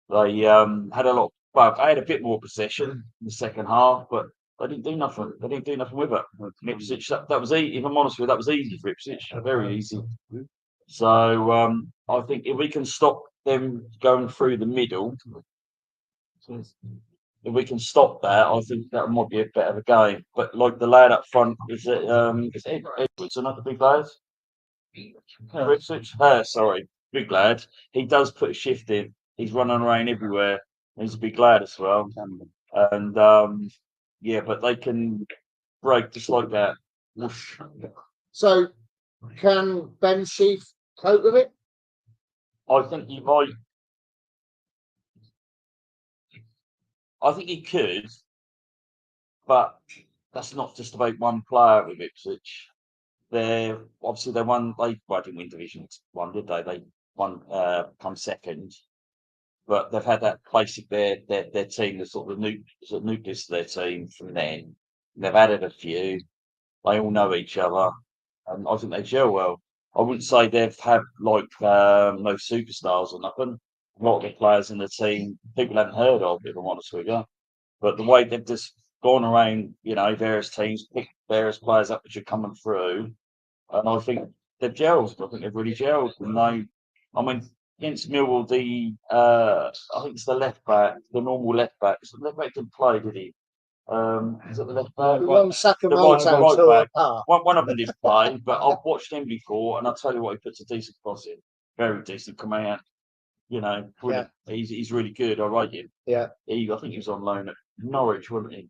they had a lot. Well, they had a bit more possession in the second half, but they didn't do nothing. They didn't do nothing with it. Ipswich. That was easy. If I'm honest with you, that was easy for Ipswich. Very easy. So I think if we can stop them going through the middle, if we can stop that, I think that might be a bit of a game. But like the lad up front, is Edwards, another big lad? Ipswich? Sorry, big lad. He does put a shift in. He's running around everywhere. He's a big lad as well. And but they can break just like that. Whoosh. So, can Ben Sheaf cope with it? I think he might. I think he could, but that's not just about one player with Ipswich. They obviously they won. They didn't win Division 1, did they? They won, come second, but they've had that basically their team, the sort of nucleus of their team from then. They've added a few. They all know each other, and I think they gel well. I wouldn't say they've had like no superstars or nothing. A lot of the players in the team people haven't heard of, if I'm honest with you. But the way they've just gone around, various teams, picked various players up which are coming through, and I think they've gelled. I think they've really gelled. And against Millwall, I think it's the left back, the normal left back. So the left back didn't play, did he? Is it the left back? The right back. One of them did play, but I've watched him before, and I'll tell you what, he puts a decent cross in. Very decent command. He's really good. I rate him. Yeah. I think he was on loan at Norwich, wasn't he?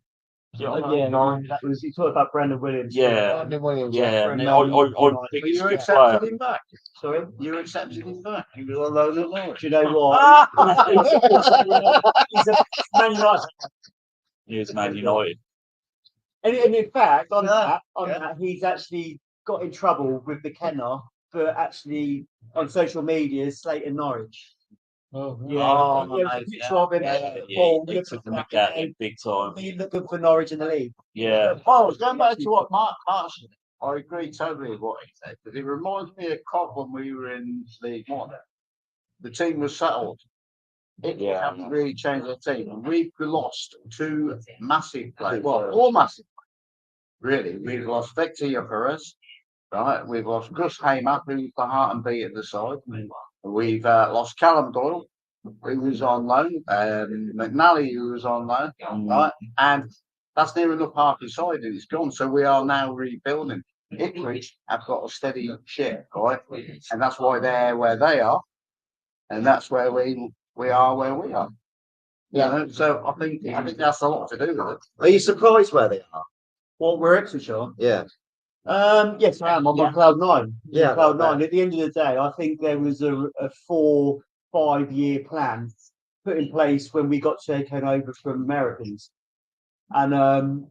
Norwich. That was you talked about Brendan Williams. Yeah. Brendan Williams. Yeah. Brendan I But think he's you a good accepted player. him back. Sorry, You accepted him back. He was on loan at Norwich. do you know what? He's a Man United. He was Man United. And in fact, on Yeah, that, he's actually got in trouble with the Kenner for actually on social media slating Norwich. Oh, Yeah, Oh, there was a mate, picture of him. He took them back in big time. He looked good for Norwich in the league. Yeah. Oh, going back to what Mark said, I agree totally with what he said, but it reminds me of Cov when we were in League One. The team was settled. It hasn't really changed the team, and we've lost 2 massive players. Well, all massive. really. We've lost Victor Yuckeras, right? We've lost Gus Hamer, who's the heart and beat at the side. We've lost Callum Doyle, who was on loan, McNally, who was on loan, right? And that's near enough half the side, and it's gone. So we are now rebuilding. Ipswich have got a steady ship, right? And that's why they're where they are, and that's where we are where we are. Yeah. You know? So I think that's a lot to do with it. Are you surprised where they are? What we're Ipswich on? Yeah. Yes, I am. I'm on cloud nine. Yeah, Cloud I bet. nine. At the end of the day, I think there was a 4-5 year plan put in place when we got taken over from Americans. And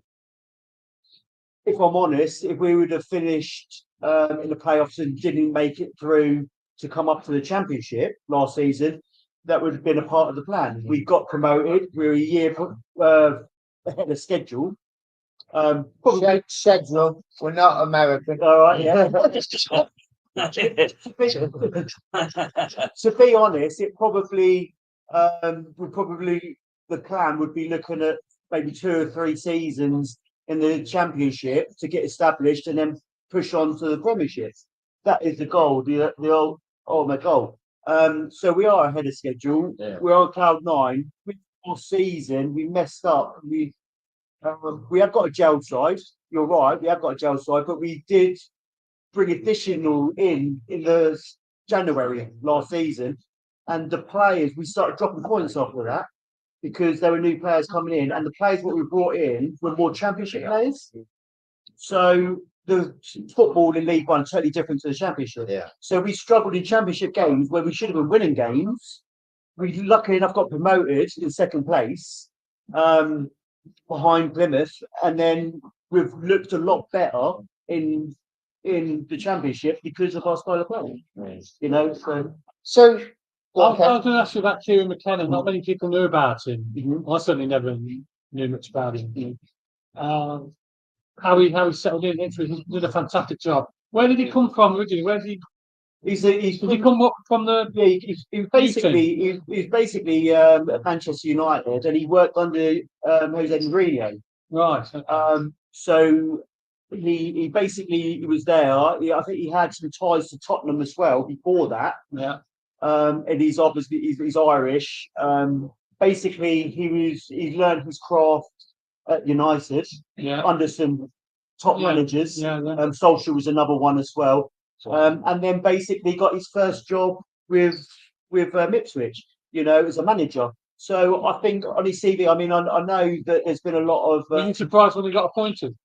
if I'm honest, if we would have finished in the playoffs and didn't make it through to come up to the championship last season, that would have been a part of the plan. We got promoted. We're a year ahead of schedule. Schedule. We're not American. All right, yeah. To be honest, it probably the plan would be looking at maybe 2 or 3 seasons in the championship to get established and then push on to the Premiership. That is the goal, the ultimate goal. So we are ahead of schedule. Yeah. We're on cloud nine. Last season we messed up. We have got a gel side. You're right, we have got a gel side, but we did bring additional in the January last season, and the players, we started dropping points off of that because there were new players coming in, and the players what we brought in were more championship players. So the football in League One is totally different to the championship. Yeah. So we struggled in championship games where we should have been winning games. We luckily enough got promoted in second place behind Plymouth, and then we've looked a lot better in the championship because of our style of play. You know, So I was going to ask you about Kieran McKenna. Not many people knew about him. I certainly never knew much about him. How he settled in, he did a fantastic job. Where did he come from originally? Where did he? Did he come up from the? Yeah, he's basically at Manchester United, and he worked under Jose Mourinho. Right. Okay. So he basically was there. I think he had some ties to Tottenham as well before that. Yeah. And he's obviously he's Irish. Basically, he learned his craft at United under some top managers. Yeah. Solskjaer was another one as well. And then basically got his first job with Ipswich, you know, as a manager. So I think on his CV, I mean, I know that there's been a lot of. Were you surprised when he got appointed?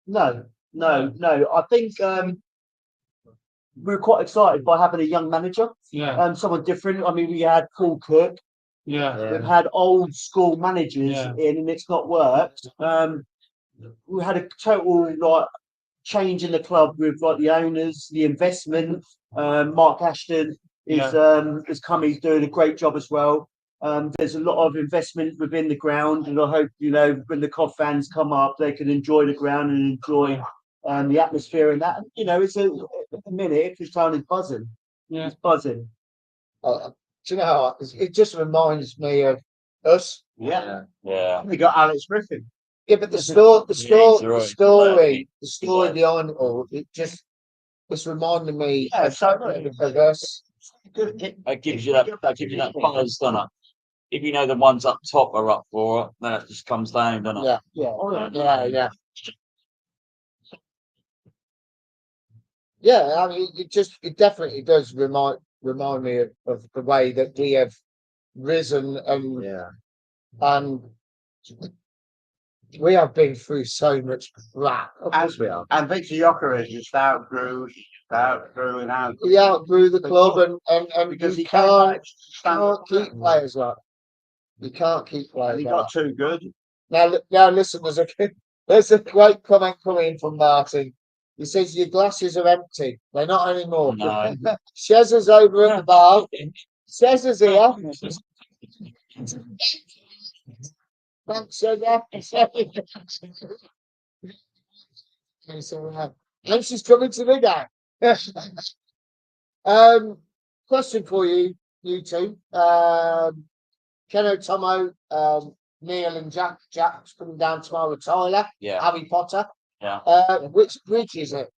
No. I think we were quite excited by having a young manager. Yeah. Someone different. I mean, we had Paul Cook. Yeah. We've had old school managers in, and it's not worked. We had a total change in the club with the owners, the investment. Mark Ashton has come. He's doing a great job as well. There's a lot of investment within the ground, and I hope when the COD fans come up, they can enjoy the ground and enjoy the atmosphere and that. It's a minute. Ipswich Town is buzzing. Yeah, it's buzzing. Do you know? It just reminds me of us. Yeah. We got Alex Griffin. Yeah, but the story behind it all, it's reminding me of us. That gives you that buzz, doesn't it? If you know the ones up top are up for it, then it just comes down, doesn't it? Yeah. Yeah, I mean, it definitely does remind me of the way that we have risen and we have been through so much crap. As we are. And Victor Yuckeras just outgrew and out. He outgrew the club and because he can't keep players like that. You can't keep players. He got too good. Now listen, there's a great comment coming from Martin. He says your glasses are empty. They're not anymore. No. Shezza's over at the bar. Shezza's here. Thanks, Shezza. And she's coming to the game. Question for you two. Keno, Tomo, Neil and Jack's coming down tomorrow with Tyler. Yeah. Harry Potter. Yeah. Which bridge is it?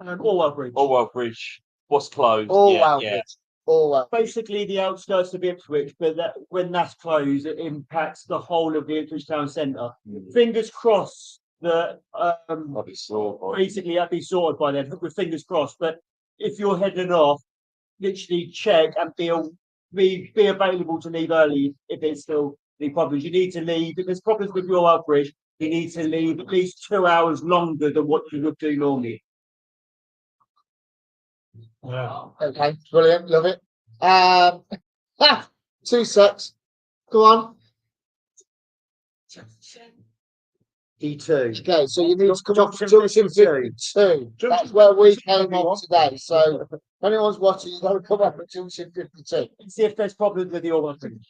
Orwell Bridge. Orwell Bridge was closed. Orwell yeah. Bridge. Orwell. Basically the outskirts of Ipswich, but when that's closed, it impacts the whole of the Ipswich town centre. Fingers crossed that I'll be sore. basically that'd be sorted by then, with fingers crossed. But if you're heading off, literally check and be available to leave early if there's still any problems. You need to leave. If there's problems with your outbridge, you need to leave at least 2 hours longer than what you would do normally. Yeah. Okay, brilliant, love it. 2 sets. Go on. D2. Okay, so you need to come off Junction Junction 52. That's where we came off today. So if anyone's watching, you've got to come off at Junction 52. See if there's problems with the Orwell Bridge.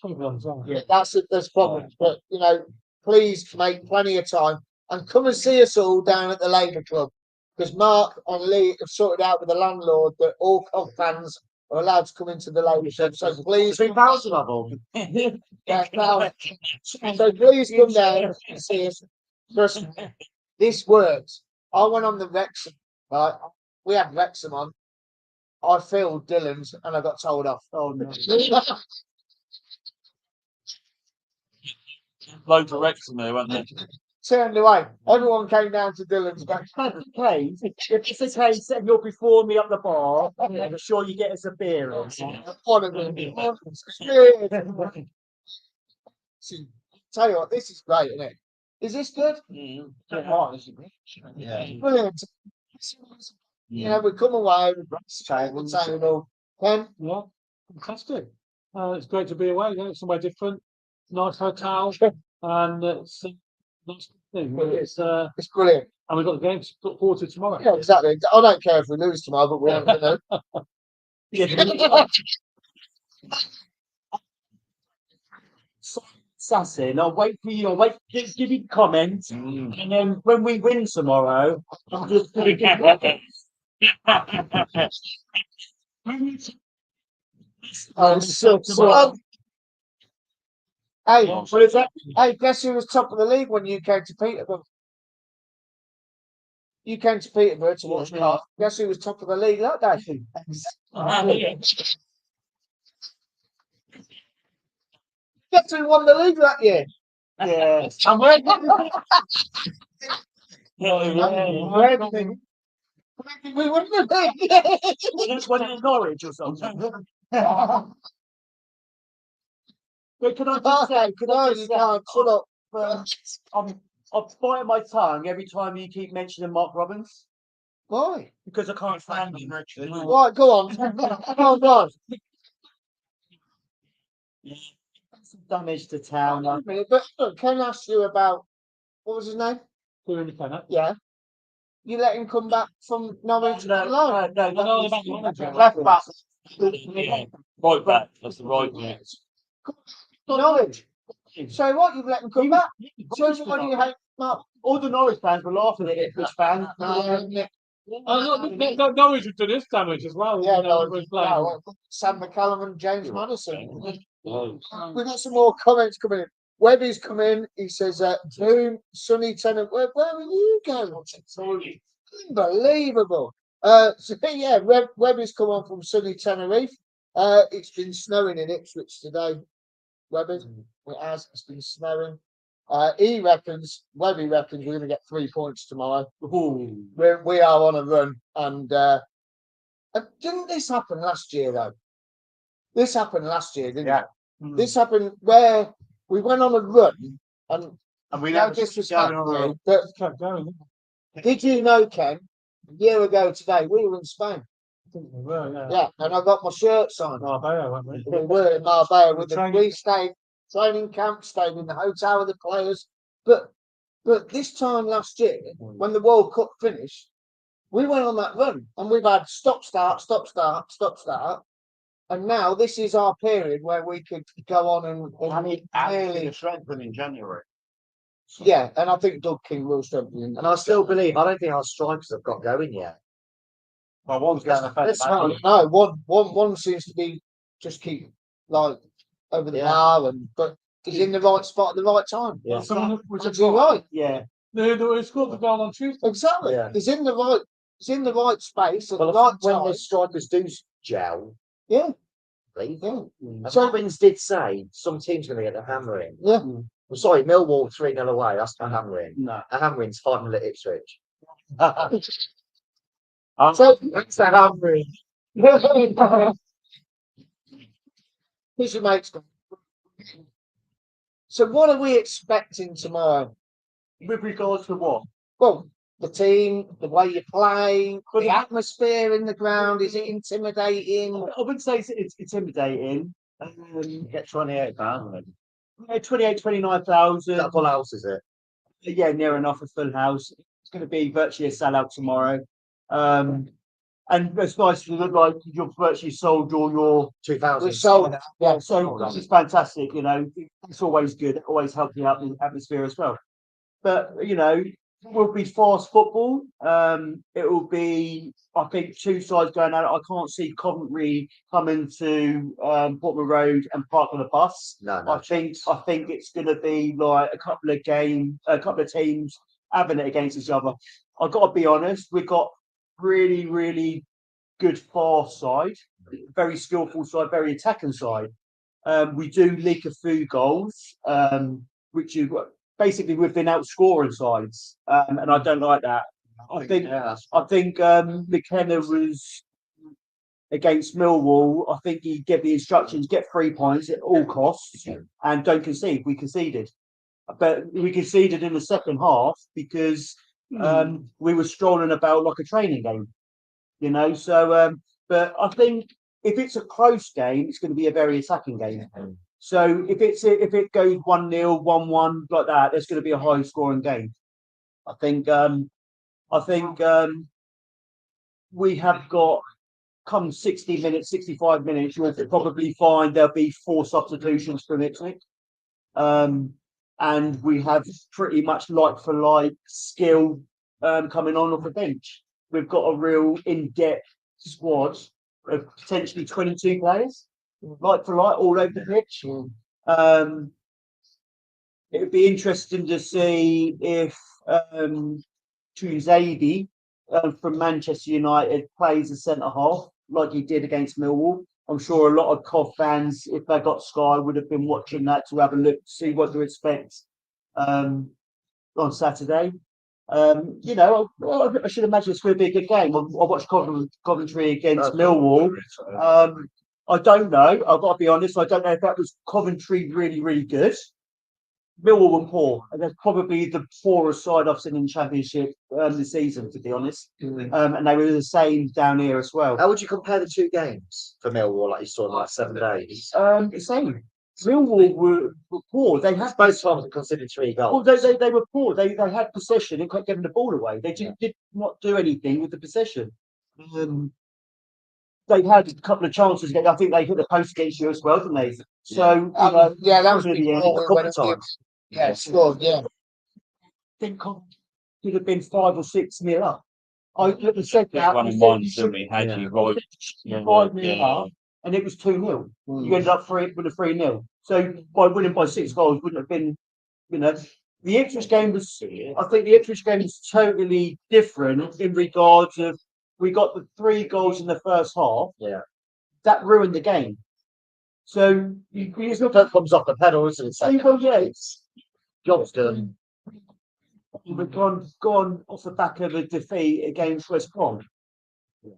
Yeah, that's if there's problems. But please make plenty of time and come and see us all down at the Labour Club. Because Mark and Lee have sorted out with the landlord that all Cog fans are allowed to come into the Labour Club. So please, 3,000 of them. so please come down and see us. Trust me, this works. I went on the Wrexham, right? We had Wrexham on. I filled Dylan's and I got told off. Oh no. Loads of Wrexham there, weren't there? Turned away. Everyone came down to Dylan's. If it's the case that you're before me up the bar, I'm sure you get us a beer. One of them. Tell you what, this is great, isn't it? Is this good? Yeah. Brilliant. We come away with table. Ken? Yeah, fantastic. It's great to be away. Somewhere different, nice hotel, and it's a nice thing. It's brilliant. And we've got the games to look forward to tomorrow. Yeah, exactly. I don't care if we lose tomorrow, but we haven't know. Sassing, I'll wait for you. I'll wait to give you comments, and then when we win tomorrow, I'm just going to Hey, what is that? Hey, guess who was top of the league when you came to Peterborough? You came to Peterborough to watch Carl. Guess who was top of the league that day? Guess who won the league that year? Yeah. And where did we win the league? When in Norwich or something. But can I just say, shut up. I'm biting my tongue every time you keep mentioning Mark Robbins. Why? Because I can't stand him. Right, go on. Hold on. Some damage to town. But look, Ken asked you about, what was his name? Yeah. You let him come back from Norwich? No, Left back. Right back. That's the right back. Norwich. So what? You've let him come back? So why do you hate Mark? All the Norwich fans were laughing at it, Ipswich fans. Norwich have done this damage as well. Yeah, Sam McCallum and James Madison. We've got some more comments coming in. Webby's come in. He says, boom, sunny tenant. Where are you going? Unbelievable. So yeah, Webby's come on from sunny Tenerife. It's been snowing in Ipswich today. Webby, it's been snowing. Webby reckons we're going to get 3 points tomorrow. We are on a run. And didn't this happen last year, though? This happened last year, didn't it? This happened where we went on a run and we no never disrespect, going but Kept going. did you know, Ken, a year ago today, we were in Spain. Yeah, and I got my shirt signed. Marbella, weren't we? We were in Marbella with we stayed training camp, stayed in the hotel with the players. But this time last year, when the World Cup finished, we went on that run and we've had stop, start. And now this is our period where we could go on and really strengthen in January. Yeah, and I think Doug King will strengthen. And I still believe, I don't think our strikers have got going yet. Well, one's going to No, one seems to be just keep like over the bar, but he's in the right spot at the right time. Yeah. Which is right. Yeah. Who scored the goal on Tuesday? Exactly. Yeah. He's in the right space at the Well, right I think when time. the strikers do gel, Yeah. leave. Yeah. And So- Robbins did say some team's going to get the hammering. Yeah. I'm sorry, Millwall 3-0 away. That's not hammering. No. A hammering's 5-0 at Ipswich. So That's a hammering. who's your mates? So what are we expecting tomorrow? With regards to what? Well, the team, the way you play, Well, the atmosphere in the ground, is it intimidating? I wouldn't say it's intimidating. Get 28,000. 28, 29,000. That full house, is it? Yeah, near enough a full house. It's going to be virtually a sellout tomorrow. And it's nice to look like you've virtually sold all your 2,000. We sold it. yeah. So this is fantastic. You know, it's always good. It always helps you out in the atmosphere as well. But you know, it will be fast football. It will be, I think, two sides going at it. I can't see Coventry coming to Portman Road and park on a bus. No. I think it's going to be like a couple of teams having it against each other. I've got to be honest. We've got really, really good far side, very skillful side, very attacking side. We do leak a few goals, which basically we've been outscoring sides, and I don't like that. I think McKenna was against Millwall. I think he gave the instructions: get 3 points at all costs and don't concede. We conceded, but we conceded in the second half because we were strolling about like a training game, you know. So, but I think if it's a close game, it's going to be a very attacking game. So if it goes 1-0, 1-1 like that, there's going to be a high scoring game. I think we have got come 60 minutes, 65 minutes, you'll probably find there'll be 4 substitutions from Ipswich. And we have pretty much like for like skill coming on off the bench. We've got a real in-depth squad of potentially 22 players, like for like, all over the pitch. It would be interesting to see if Tuzaidi from Manchester United plays a centre half like he did against Millwall. I'm sure a lot of Cov fans, if they got Sky, would have been watching that to have a look, see what to expect on Saturday. You know, I should imagine it's going to be a good game. I watched Coventry against Millwall. I don't know. I've got to be honest. I don't know if that was Coventry really, really good. Millwall were poor, and they're probably the poorest side I've seen in the Championship this season, to be honest. And they were the same down here as well. How would you compare the two games for Millwall, like you saw in the last 7 days? The same. Millwall were poor. They had Both times they conceded 3 goals. Well, they were poor. They had possession and kept giving the ball away. They did not do anything with the possession. They had a couple of chances. I think they hit the post against you as well, didn't they? So yeah, that was really big a goal couple when of it- times. Yeah, scored. Yeah. I think could have been 5 or 6 nil up. I said that. 1-1, didn't we? Had you right? 5 nil up, and it was 2-0. You ended up with a 3-0. So by winning by 6 goals wouldn't have been, you know. The Ipswich game was. I think the Ipswich game was totally different in regards of we got the 3 goals in the first half. Yeah. That ruined the game. So you That comes off the pedal, isn't it? yes. Job's done. We've gone off the back of a defeat against West Brom,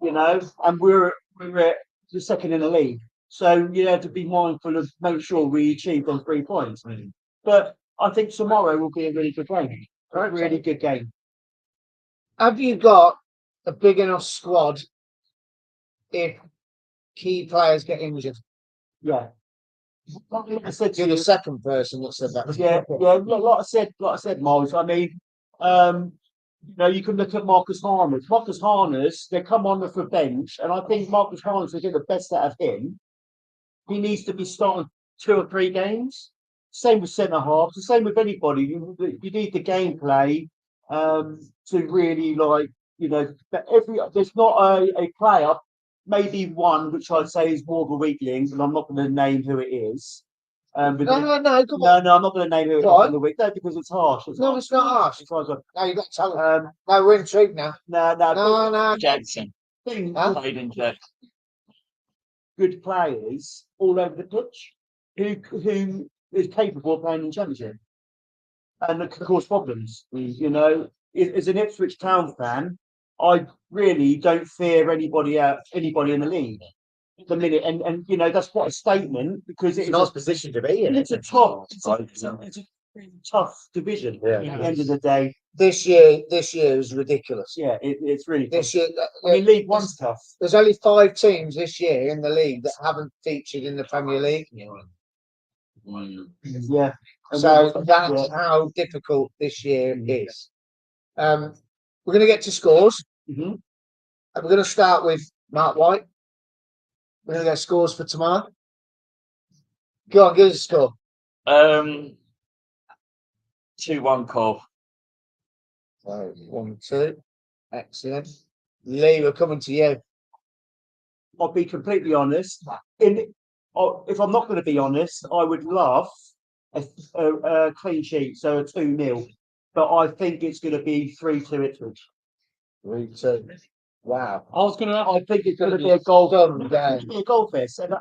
you know, and we're at the second in the league. So you have to be mindful of make sure we achieve those 3 points. But I think tomorrow will be a really good game. A really good game. Have you got a big enough squad if key players get injured? Yeah. Like I said to You're you, the second person that said that. yeah. Like I said, Miles. I mean, you know, you can look at Marcus Harness. Marcus Harness, they come on the bench, and I think Marcus Harness will get the best out of him. He needs to be starting 2 or 3 games. Same with centre halves. The same with anybody. You need the gameplay to really like, you know. But there's not a player, maybe one, which I'd say is more of a weakling, and I'm not going to name who it is. No, come No, on. no, I'm not going to name who it Why? was in the week. No, because it's harsh. No, it's not harsh. As far as No, you've got to tell I- them. No, we're intrigued now. no, no, No. Jackson Huh? played in Jack. good players all over the pitch who is capable of playing in Championship and that can cause problems. You know, as an Ipswich Town fan, I really don't fear anybody in the league at the minute, and you know that's quite a statement because It's it's a nice position to be in. it's a tough, it's a really tough division. Yeah. At the end of the day, This year is ridiculous. yeah, it's really tough. This year, I mean, League One's tough. there's only 5 teams this year in the league that haven't featured in the Premier League. Yeah. So that's how difficult this year is. We're going to get to scores. Mhm. And we're going to start with Mark White. We're going to get scores for tomorrow. Go on, give us a score. 2-1 Cov. So 1-2. Excellent. Lee, we're coming to you. I'll be completely honest. If I'm not going to be honest, I would love a clean sheet, so a 2-0. But I think it's going to be 3-2 Ipswich. 3-2. Wow. I was going to. I think it's going to be a goal. Done game. It's going to be a goal fest. And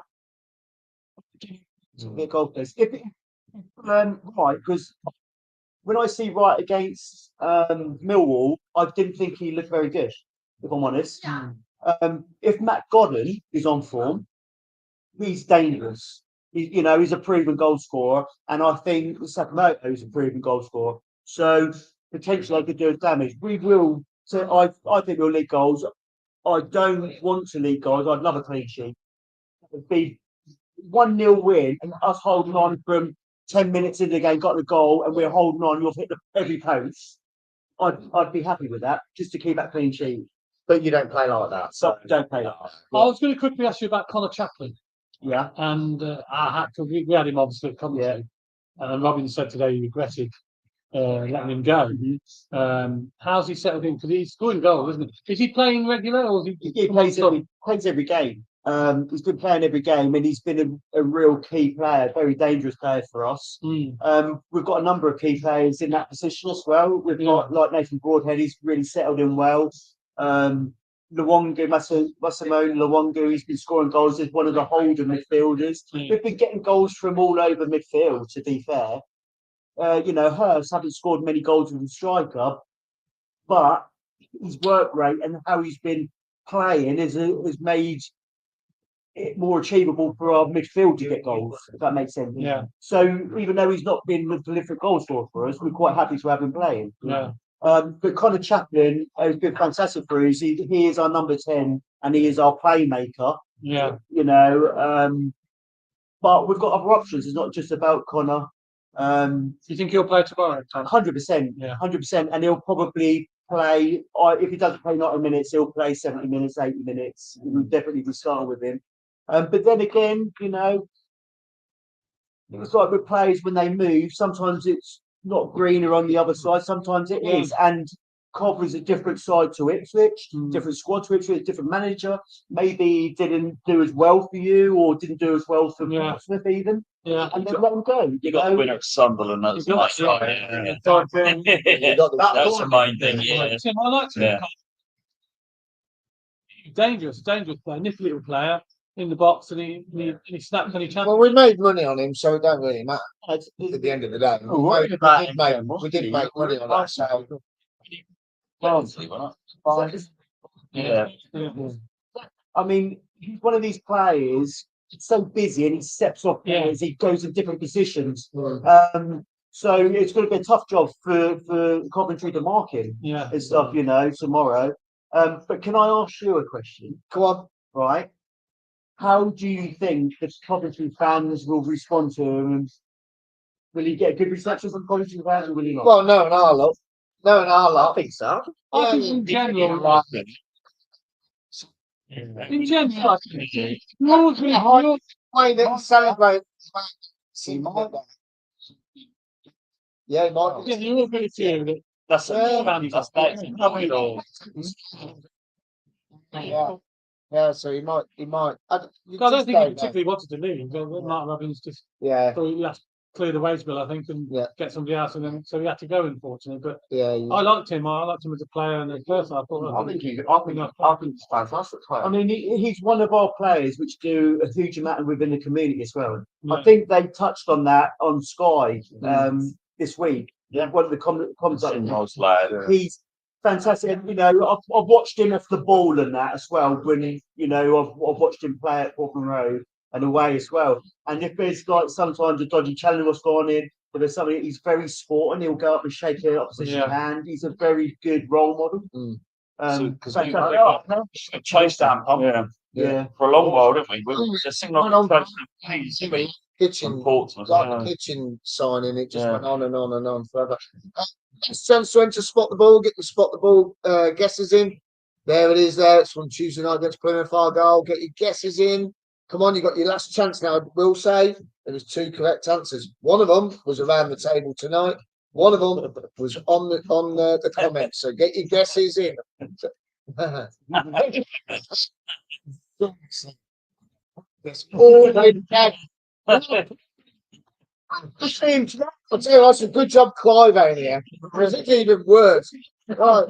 it's going to be a goal fest. Right, because when I see Wright against Millwall, I didn't think he looked very good, if I'm honest. If Matt Godden is on form, he's dangerous. He's a proven goal scorer, and I think Sakamoto is a proven goal scorer. So potentially, I could do damage. We will. So I think we'll lead goals. I don't want to lead goals. I'd love a clean sheet. It'd be 1-0 win, and us holding on from 10 minutes in the game, got the goal, and we're holding on. You'll hit every post. I'd be happy with that, just to keep that clean sheet. But you don't play like that. So don't play like that. I was going to quickly ask you about Connor Chaplin, Yeah. and we had him obviously at commentary, and then Robin said today he regretted letting him go. How's he settled in? Because he's scoring goals, isn't he? Is he playing regular, or is He plays every game. He's been playing every game, and he's been a real key player, very dangerous player for us. We've got a number of key players in that position as well. We've got like Nathan Broadhead, he's really settled in well. Luongo, Masamone Luongo, he's been scoring goals as one of the holder midfielders. We've been getting goals from all over midfield, to be fair. Hurst haven't scored many goals with a striker, but his work rate and how he's been playing has made it more achievable for our midfield to get goals, if that makes sense. Yeah. So even though he's not been a prolific goal scorer for us, we're quite happy to have him playing. Yeah. But Connor Chaplin has been fantastic for us. He is our number 10 and he is our playmaker. Yeah. But we've got other options. It's not just about Connor. Do you think he'll play tomorrow? 100%. Yeah. 100%. And he'll probably play, if he doesn't play 90 minutes, he'll play 70 minutes, 80 minutes. We'll definitely be starting with him. But then again, it's like with players when they move, sometimes it's not greener on the other side, sometimes it is. And Cobb is a different side to Ipswich, different squad to Ipswich, different manager. Maybe he didn't do as well for you or didn't do as well for Portsmouth even. Yeah. And then let him go. You got the winner at Sunderland. That's nice. That's the main thing. Yeah. Tim, I like him. Dangerous player, nifty little player in the box, and he snaps any chance. Well, we made money on him, so it don't really matter at the end of the day. We did make money on that. So Yeah. I mean, he's one of these players. It's so busy, and he steps off players. He goes in different positions. So it's going to be a tough job for Coventry to mark him and stuff, tomorrow. But can I ask you a question? Come on. Right. How do you think the Coventry fans will respond to him? Will he get a good reception from Coventry fans, or will he not? Well, no, and our lot. I think so. I think in general, you're always going to way that he celebrates. Yeah, he might. you're always going to feel that. That's Yeah. that's Yeah, so he might. You I just don't think he know. particularly wanted to leave, but Mark Robbins just Yeah, thought he had to clear the wage bill, I think, and Yeah. get somebody else, and then so he had to go, unfortunately. But yeah. I liked him. I liked him as a player and as a person. I thought. I think he's fantastic player. I mean, he's one of our players which do a huge amount within the community as well. Yeah. I think they touched on that on Sky this week. Yeah. One of the comments. Nice lad. He's fantastic. You know, I've watched him off the ball and that as well. When I've watched him play at Portman Road and away as well. And if there's like sometimes a dodgy challenge was gone in, but there's something he's very sporting. He'll go up and shake the opposition hand. He's a very good role model. Because we chased down Pump. Yeah. for a long while, didn't we? We just seemed like Kitchen, Portsmouth. like kitchen signing, it just went on and on and on forever. Chance to enter spot the ball, get the spot the ball guesses in. There it is. There, it's from Tuesday night against Plymouth Argyle. Get your guesses in. Come on, you got your last chance now. I will say there was 2 correct answers. One of them was around the table tonight. One of them was on the comments. So get your guesses in. It's all been dead. I'll tell you, that's a good job, Clive, out here. Because it's even worse. Right.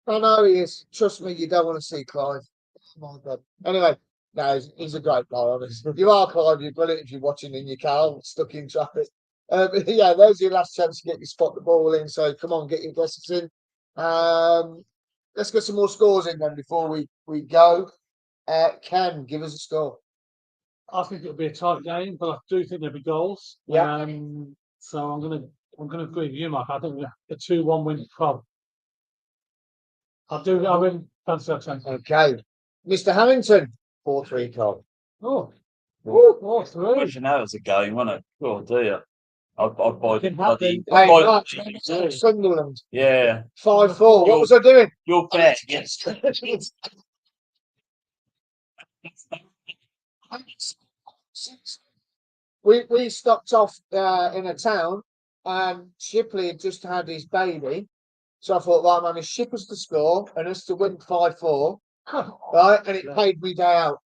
I know he is. Trust me, you don't want to see Clive. Oh my God. Anyway, no, he's a great guy, honestly. If you are Clive, you're brilliant if you're watching in your car, stuck in traffic. But yeah, there's your last chance to get you spot the ball in. So come on, get your guesses in. Let's get some more scores in then before we go. Ken, give us a score. I think it'll be a tight game, but I do think there'll be goals. Yeah. So I'm gonna agree with you, Mark. I think a 2-1 win club. I win fancy that chance. Okay. Mr. Harrington. 4-3 Cobb. Oh. Well, 4-3. you know, it was a game, wasn't it? Oh dear. I'd buy Can bloody. Hey, I'd buy- right. Sunderland. Yeah, 5-4. What was I doing? your bet against. We stopped off in a town, and Shipley had just had his baby. So I thought, right, man, if Ship us to score and us to win 5-4, right, and it paid me day out.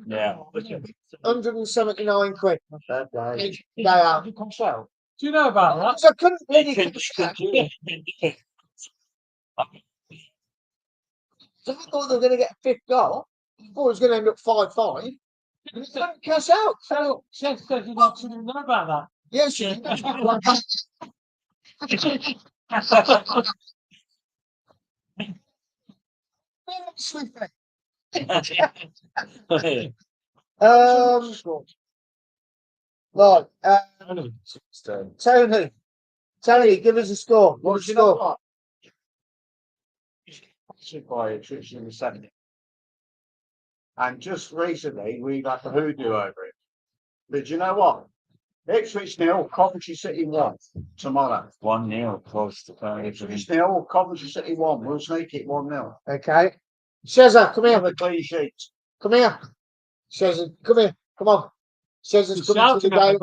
Yeah. 179 quid. Fair play. Day out. Do you know about that? So I couldn't really Could- So I thought they were going to get a 5th goal. I thought it was going to end up 5-5. And it didn't cash out. So Chef said you didn't know about that. Yes, you Right. Tony, give us a score. What's your score? What? By Ipswich in the 70s. And just recently we got the hoodoo over it. But you know what? Ipswich 0, Coventry City 1 tomorrow. 1-0 close to Ipswich 0, Coventry City 1. We'll sneak it 1-0. Okay. Shezza, come here. Have a clean sheet. Come here. Shezza, come here. Come on. Shezza's coming to the game.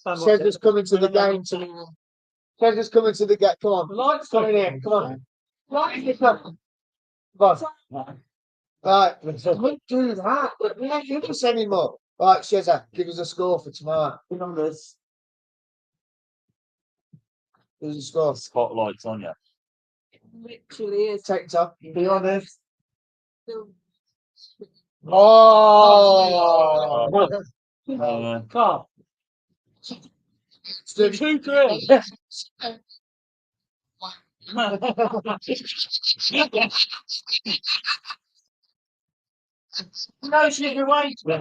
Shezza's coming to the game tomorrow. Shezza's coming to the game. Come on. Lights Come in here. Come on. Right. Come on. Right. Don't do that. We don't do this anymore. Right, Shezza, give us a score for tomorrow. Good on this. Give us a score. Spotlights on you. Literally is. Take it up. Be honest. Oh! Carl. It's doing 2-3. No, she can wait. Right,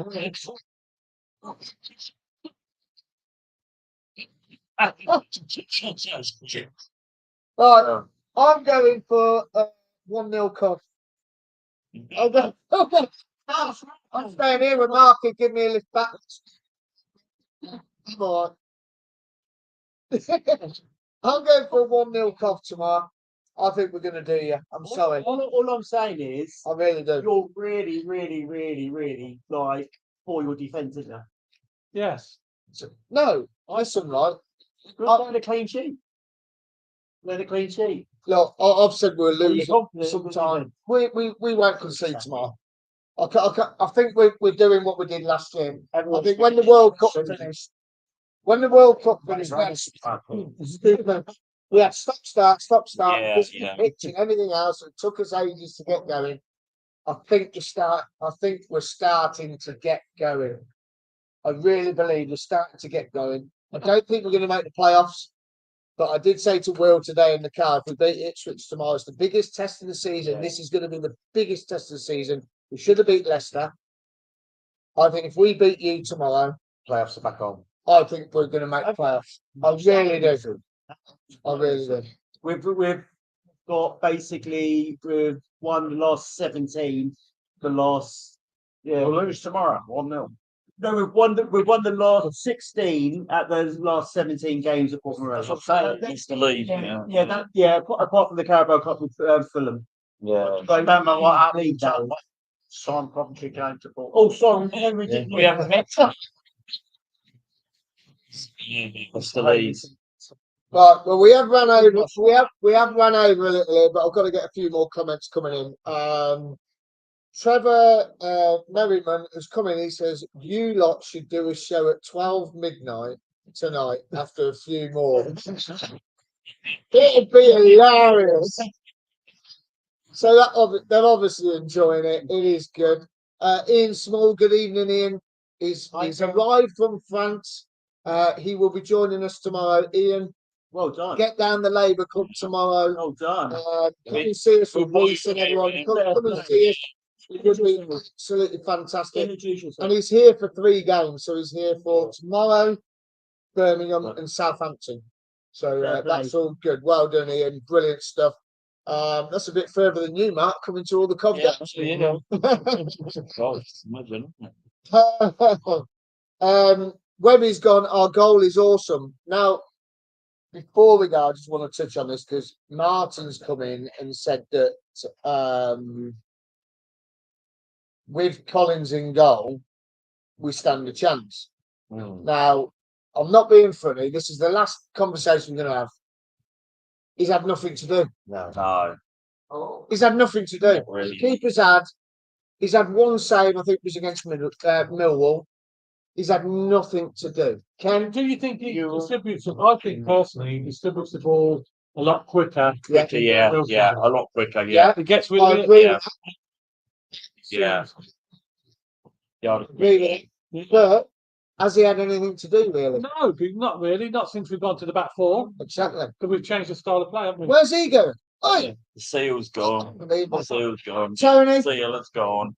I'm going for 1-0 Cov. I'm staying here with Mark and give me a lift back. Come on. I'm going for 1-0 Cov tomorrow. I think we're going to do you. I'm sorry. All I'm saying is, I really do. you're really, really, really, really like for your defence, isn't you? Yes. No, listen, right? You're not a clean sheet. With a clean sheet. Look, I've said we're Are you losing confident sometime. We won't concede tomorrow. I think we're doing what we did last year. I think when the World Cup finished, we had stop start, Yeah, this yeah. pitch and everything else. It took us ages to get going. I think we're starting to get going. I really believe we're starting to get going. I don't think we're going to make the playoffs, but I did say to Will today in the car, if we beat Ipswich tomorrow, it's the biggest test of the season. This is going to be the biggest test of the season. We should have beat Leicester. I think if we beat you tomorrow, Playoffs are back on. I think we're going to make playoffs. I really do. I really do. We've got basically we've won the last 17. We'll lose tomorrow, 1-0. No, we've won the last 16 at those last 17 games of That's what I'm saying. It's the lead. apart from the Carabao Cup with Fulham. Yeah. Remember what happened? Simon Coventry came to Port. Oh, sorry, We haven't met. It's the lead. Right, well, we have run over. We have run over a little here, but I've got to get a few more comments coming in. Trevor Merriman has come in. He says you lot should do a show at 12 midnight tonight after a few more. It'd be hilarious. So they're obviously enjoying it. It is good. Ian Small, good evening, Ian. He's arrived from France. He will be joining us tomorrow. Ian, well done. get down the Labour Club tomorrow. Well done. Come and see us with Reece and everyone. Come and see us. It would be absolutely fantastic. And he's here for 3 games. So he's here for tomorrow, Birmingham and Southampton. So that's all good. Well done, Ian. Brilliant stuff. That's a bit further than you, Mark, coming to all the Cov games. Webby's gone. Our goal is awesome. Now, before we go, I just want to touch on this because Martin's come in and said that with Collins in goal, we stand a chance. Now, I'm not being funny. This is the last conversation we're going to have. He's had nothing to do. No. He's had nothing to do. Really. Keeper's he's had 1 save, I think it was against Millwall. He's had nothing to do. Ken, do you think he distributes it? I think personally, he distributes the ball a lot quicker. Yeah, a lot quicker. Yeah, He gets rid I of agree it. with yeah. that. Agree with it. But has he had anything to do, really? No, not really. Not since we've gone to the back 4. Exactly. Because we've changed the style of play, haven't we? Where's he going? Oh, The seal's gone. unbelievable. The seal's gone. Tony? Seal has gone.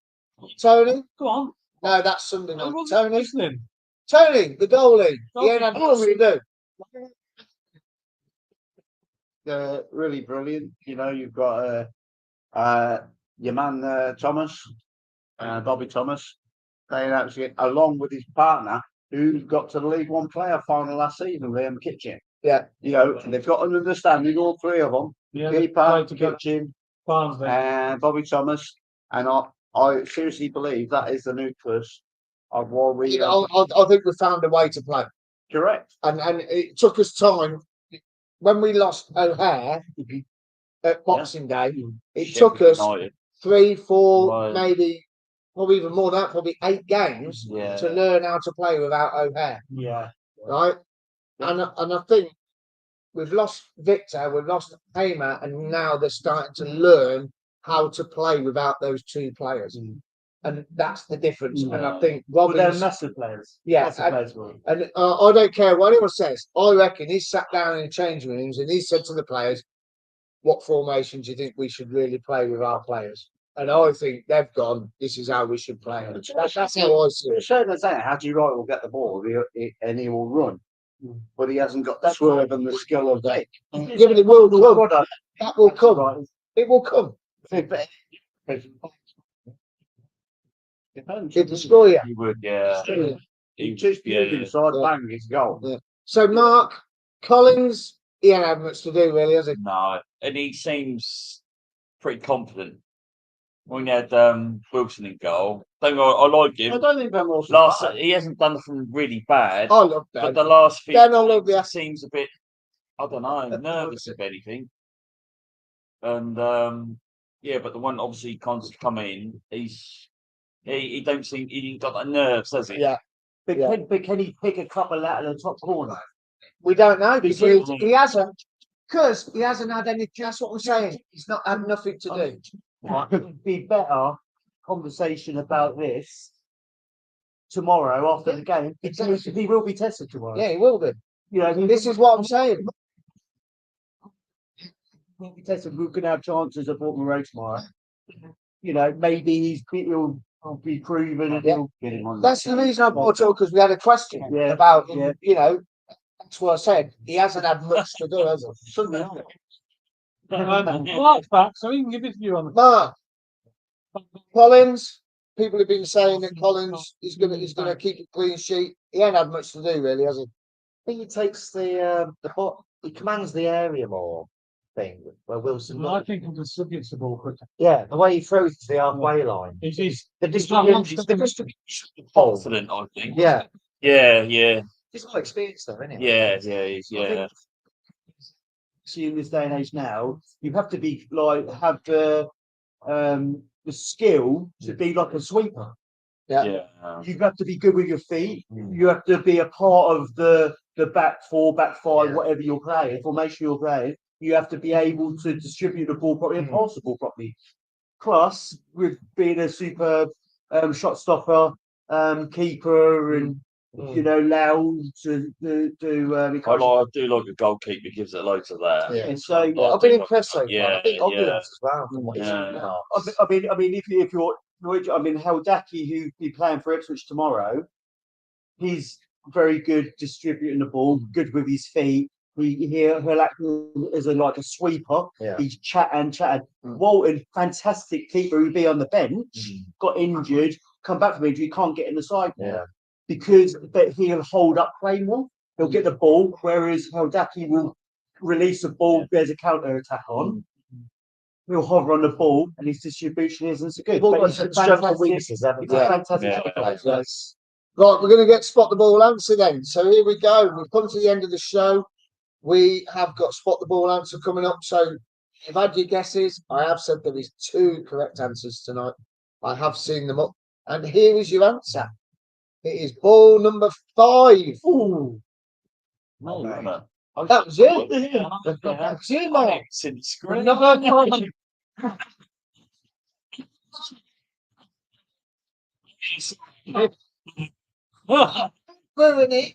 Tony? Go on. No, that's Sunday night. I wasn't Tony? listening. Tony, the goalie. He ain't had nothing to do. Really brilliant. You know, you've got your man Thomas, Bobby Thomas, playing actually along with his partner who got to the League One player final last season, Liam Kitchen. Yeah. You know, they've got an understanding, all 3 of them. Yeah, Keeper, Kitchen, Barnsley. and Bobby Thomas. And I seriously believe that is the nucleus of what we I think we found a way to play. correct. And it took us time. When we lost O'Hare at Boxing Day, it took us United. 3, 4, Right. maybe, probably even more than that, probably 8 games to learn how to play without O'Hare. Yeah. Right? And I think we've lost Victor, we've lost Hamer, and now they're starting to learn how to play without those 2 players. And that's the difference. And I think Well, they're Robin's... massive players. Yeah, Massive players for them. And I don't care what anyone says. I reckon he's sat down in the changing rooms and he said to the players, what formation do you think we should really play with our players? And I think they've gone, this is how we should play. That's how I see it. Shane was saying, Haji Wright will get the ball and he will run. But he hasn't got the swerve and the skill of that. Yeah, but it will come. That will come. It will come. It'll destroy you. He would, yeah. He just inside bang his goal. Yeah. So, Mark, Collins, he ain't had much to do, really, has he? No, and he seems pretty confident. When he had Wilson in goal, I like him. I don't think Ben Wilson. He hasn't done nothing really bad. I love Ben. But the last few Ben, I love you. seems a bit I don't know, nervous if anything. And yeah, but the one obviously can't come in. He don't seem he ain't got that nerves, does he? Yeah. But, Yeah. can he pick a couple out of the top corner? We don't know because Because- he hasn't. Because he hasn't had any. That's what I'm saying. He's not had nothing to do. Right, it'd be better conversation about this tomorrow after the game. Because he will be tested tomorrow. Yeah, he will be. You know, This is what I'm saying. will be tested. We're going to have chances at Portman Road tomorrow. You know, maybe he'll be proven and he'll get him on. That's the reason I brought it up, because we had a question about him. You know, that's what I said. He hasn't had much to do, has he? Shouldn't he? Mark's back, so he can give his view on it. Mark, Collins. People have been saying that Collins is gonna keep a clean sheet. He ain't had much to do, really, has he? I think he takes the he commands the area more. Thing where Wilson. I think he distributes the ball quicker. Yeah, the way he throws to the halfway line. He's The distribution. Confident, I think. Yeah, Yeah. he's got experience though, isn't he? Yeah. See, in this day and age now, you have to be have the skill to be like a sweeper. Yeah. You have to be good with your feet. You have to be a part of the back four, back five, whatever you're playing, formation you're playing. You have to be able to distribute the ball properly and pass the ball properly. Plus, with being a superb shot stopper, keeper, and you know, loud to do. I do like a goalkeeper who gives it loads of that. Yeah. So I've been impressed so far. Yeah, I think Ogden as well. From what he's Yeah. doing now. I mean, if you're, I mean, Heldaki, who'll be playing for Ipswich tomorrow, he's very good distributing the ball, good with his feet. He'll act as like a sweeper. Yeah. He's chatting. Walton, fantastic keeper who'd be on the bench, got injured, come back from injury, can't get in the side more but he'll hold up play more. He'll get the ball, whereas Heldaki will release the ball. There's a counter attack on. He'll hover on the ball, and his distribution isn't so good. But he's a fantastic shot player. Yes. Right, we're going to get spot the ball answer then. So here we go. We've come to the end of the show. We have got spot the ball answer coming up. So you've had your guesses. I have said there is 2 correct answers tonight. I have seen them up. And here is your answer. It is ball number 5. Ooh. No, That was it. That was it, Mark. Since screen. Another time. Ruin it.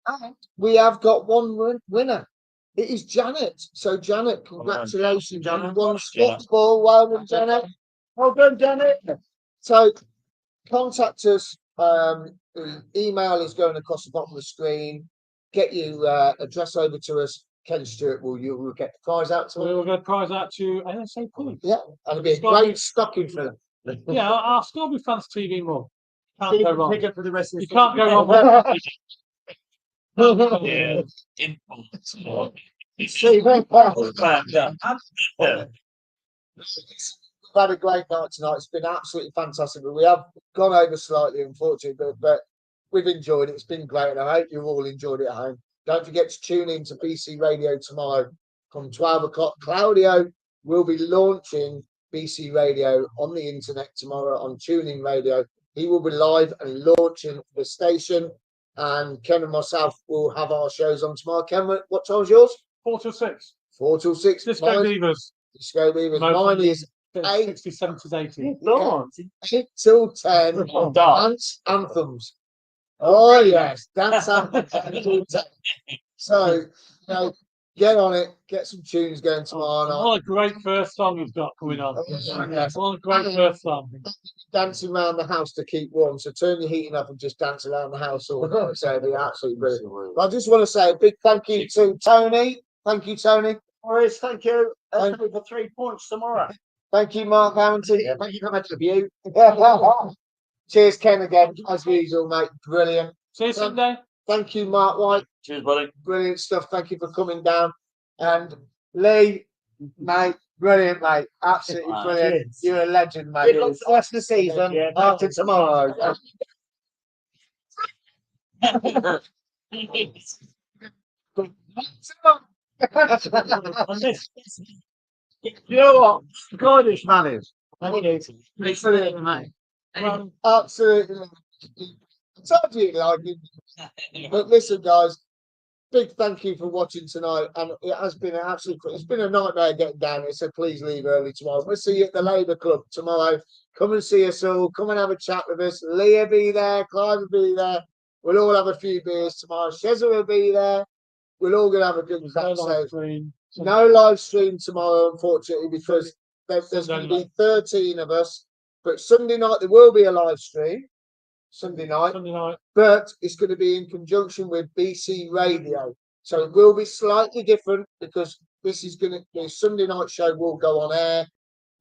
And we have got one winner. It is Janet. So Janet, congratulations. Janet. You've won spot ball. Well done, Janet. Well done, Janet. So contact us. The email is going across the bottom of the screen. Get your address over to us. Ken Stewart will get the prize out to us. We'll get a prize out to ASAP. Yeah, and it'll be a great stocking filler. Yeah, our Scorby Fans TV more. Can't go wrong. Pick it for the rest of the You can't go wrong with Yeah. We've had a great night tonight. It's been absolutely fantastic. But we have gone over slightly, unfortunately, but we've enjoyed it. It's been great, and I hope you've all enjoyed it at home. Don't forget to tune in to BC Radio tomorrow from 12 o'clock. Claudio will be launching BC Radio on the internet tomorrow on Tuning Radio. He will be live and launching the station, and Ken and myself will have our shows on tomorrow. Ken, what time's yours? 4 till 6. 4 till 6. Disco Beavers. Disco Beavers. Mine is 60s, 70s, 80s. No. 8 till 10. Dark. Dance anthems. Oh yes, dance anthems. So, you know, get on it. Get some tunes going tomorrow night. What a great first song we've got coming on. Yes. What a great first song. Dancing around the house to keep warm. So turn your heating up and just dance around the house all night. So it'll be absolutely brilliant. But I just want to say a big thank you to Tony. Thank you, Tony. Morris, thank you. That's for 3 points tomorrow. Thank you, Mark Harrington. Yeah, thank you very much for you. Cheers, Ken, again. As usual, mate. Brilliant. See you Sunday. Thank you, Mark White. Cheers, buddy. Brilliant stuff. Thank you for coming down. And Lee, mate, brilliant, mate. Absolutely brilliant. Cheers. You're a legend, mate. Good luck for the rest of the season. Yeah, After tomorrow. You know what? Scottish manners. Absolutely. Absolutely. Told you, like, but listen, guys, big thank you for watching tonight. And it has been an absolute, it's been a nightmare getting down here. So please leave early tomorrow. We'll see you at the Labour Club tomorrow. Come and see us all. Come and have a chat with us. Leah be there. Clive will be there. We'll all have a few beers tomorrow. Shezza will be there. We're all going to have a good chat. No live stream tomorrow, unfortunately, because there's going to be 13 of us. But Sunday night, there will be a live stream. Sunday night. But it's going to be in conjunction with BC Radio. So it will be slightly different because this is going to the Sunday night show will go on air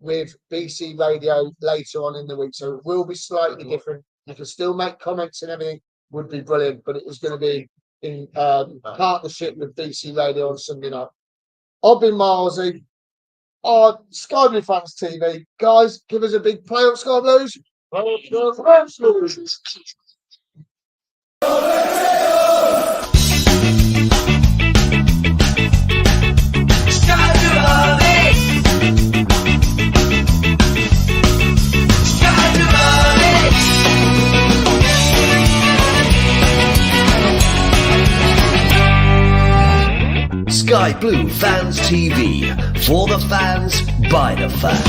with BC Radio later on in the week. So it will be slightly different. You can still make comments and everything, would be brilliant, but it is going to be in partnership with BC Radio on Sunday night. I've been Milesy on Sky Blue Fans TV. Guys, give us a big play up, Sky Blues. Sky Blue Fans TV, for the fans, by the fans.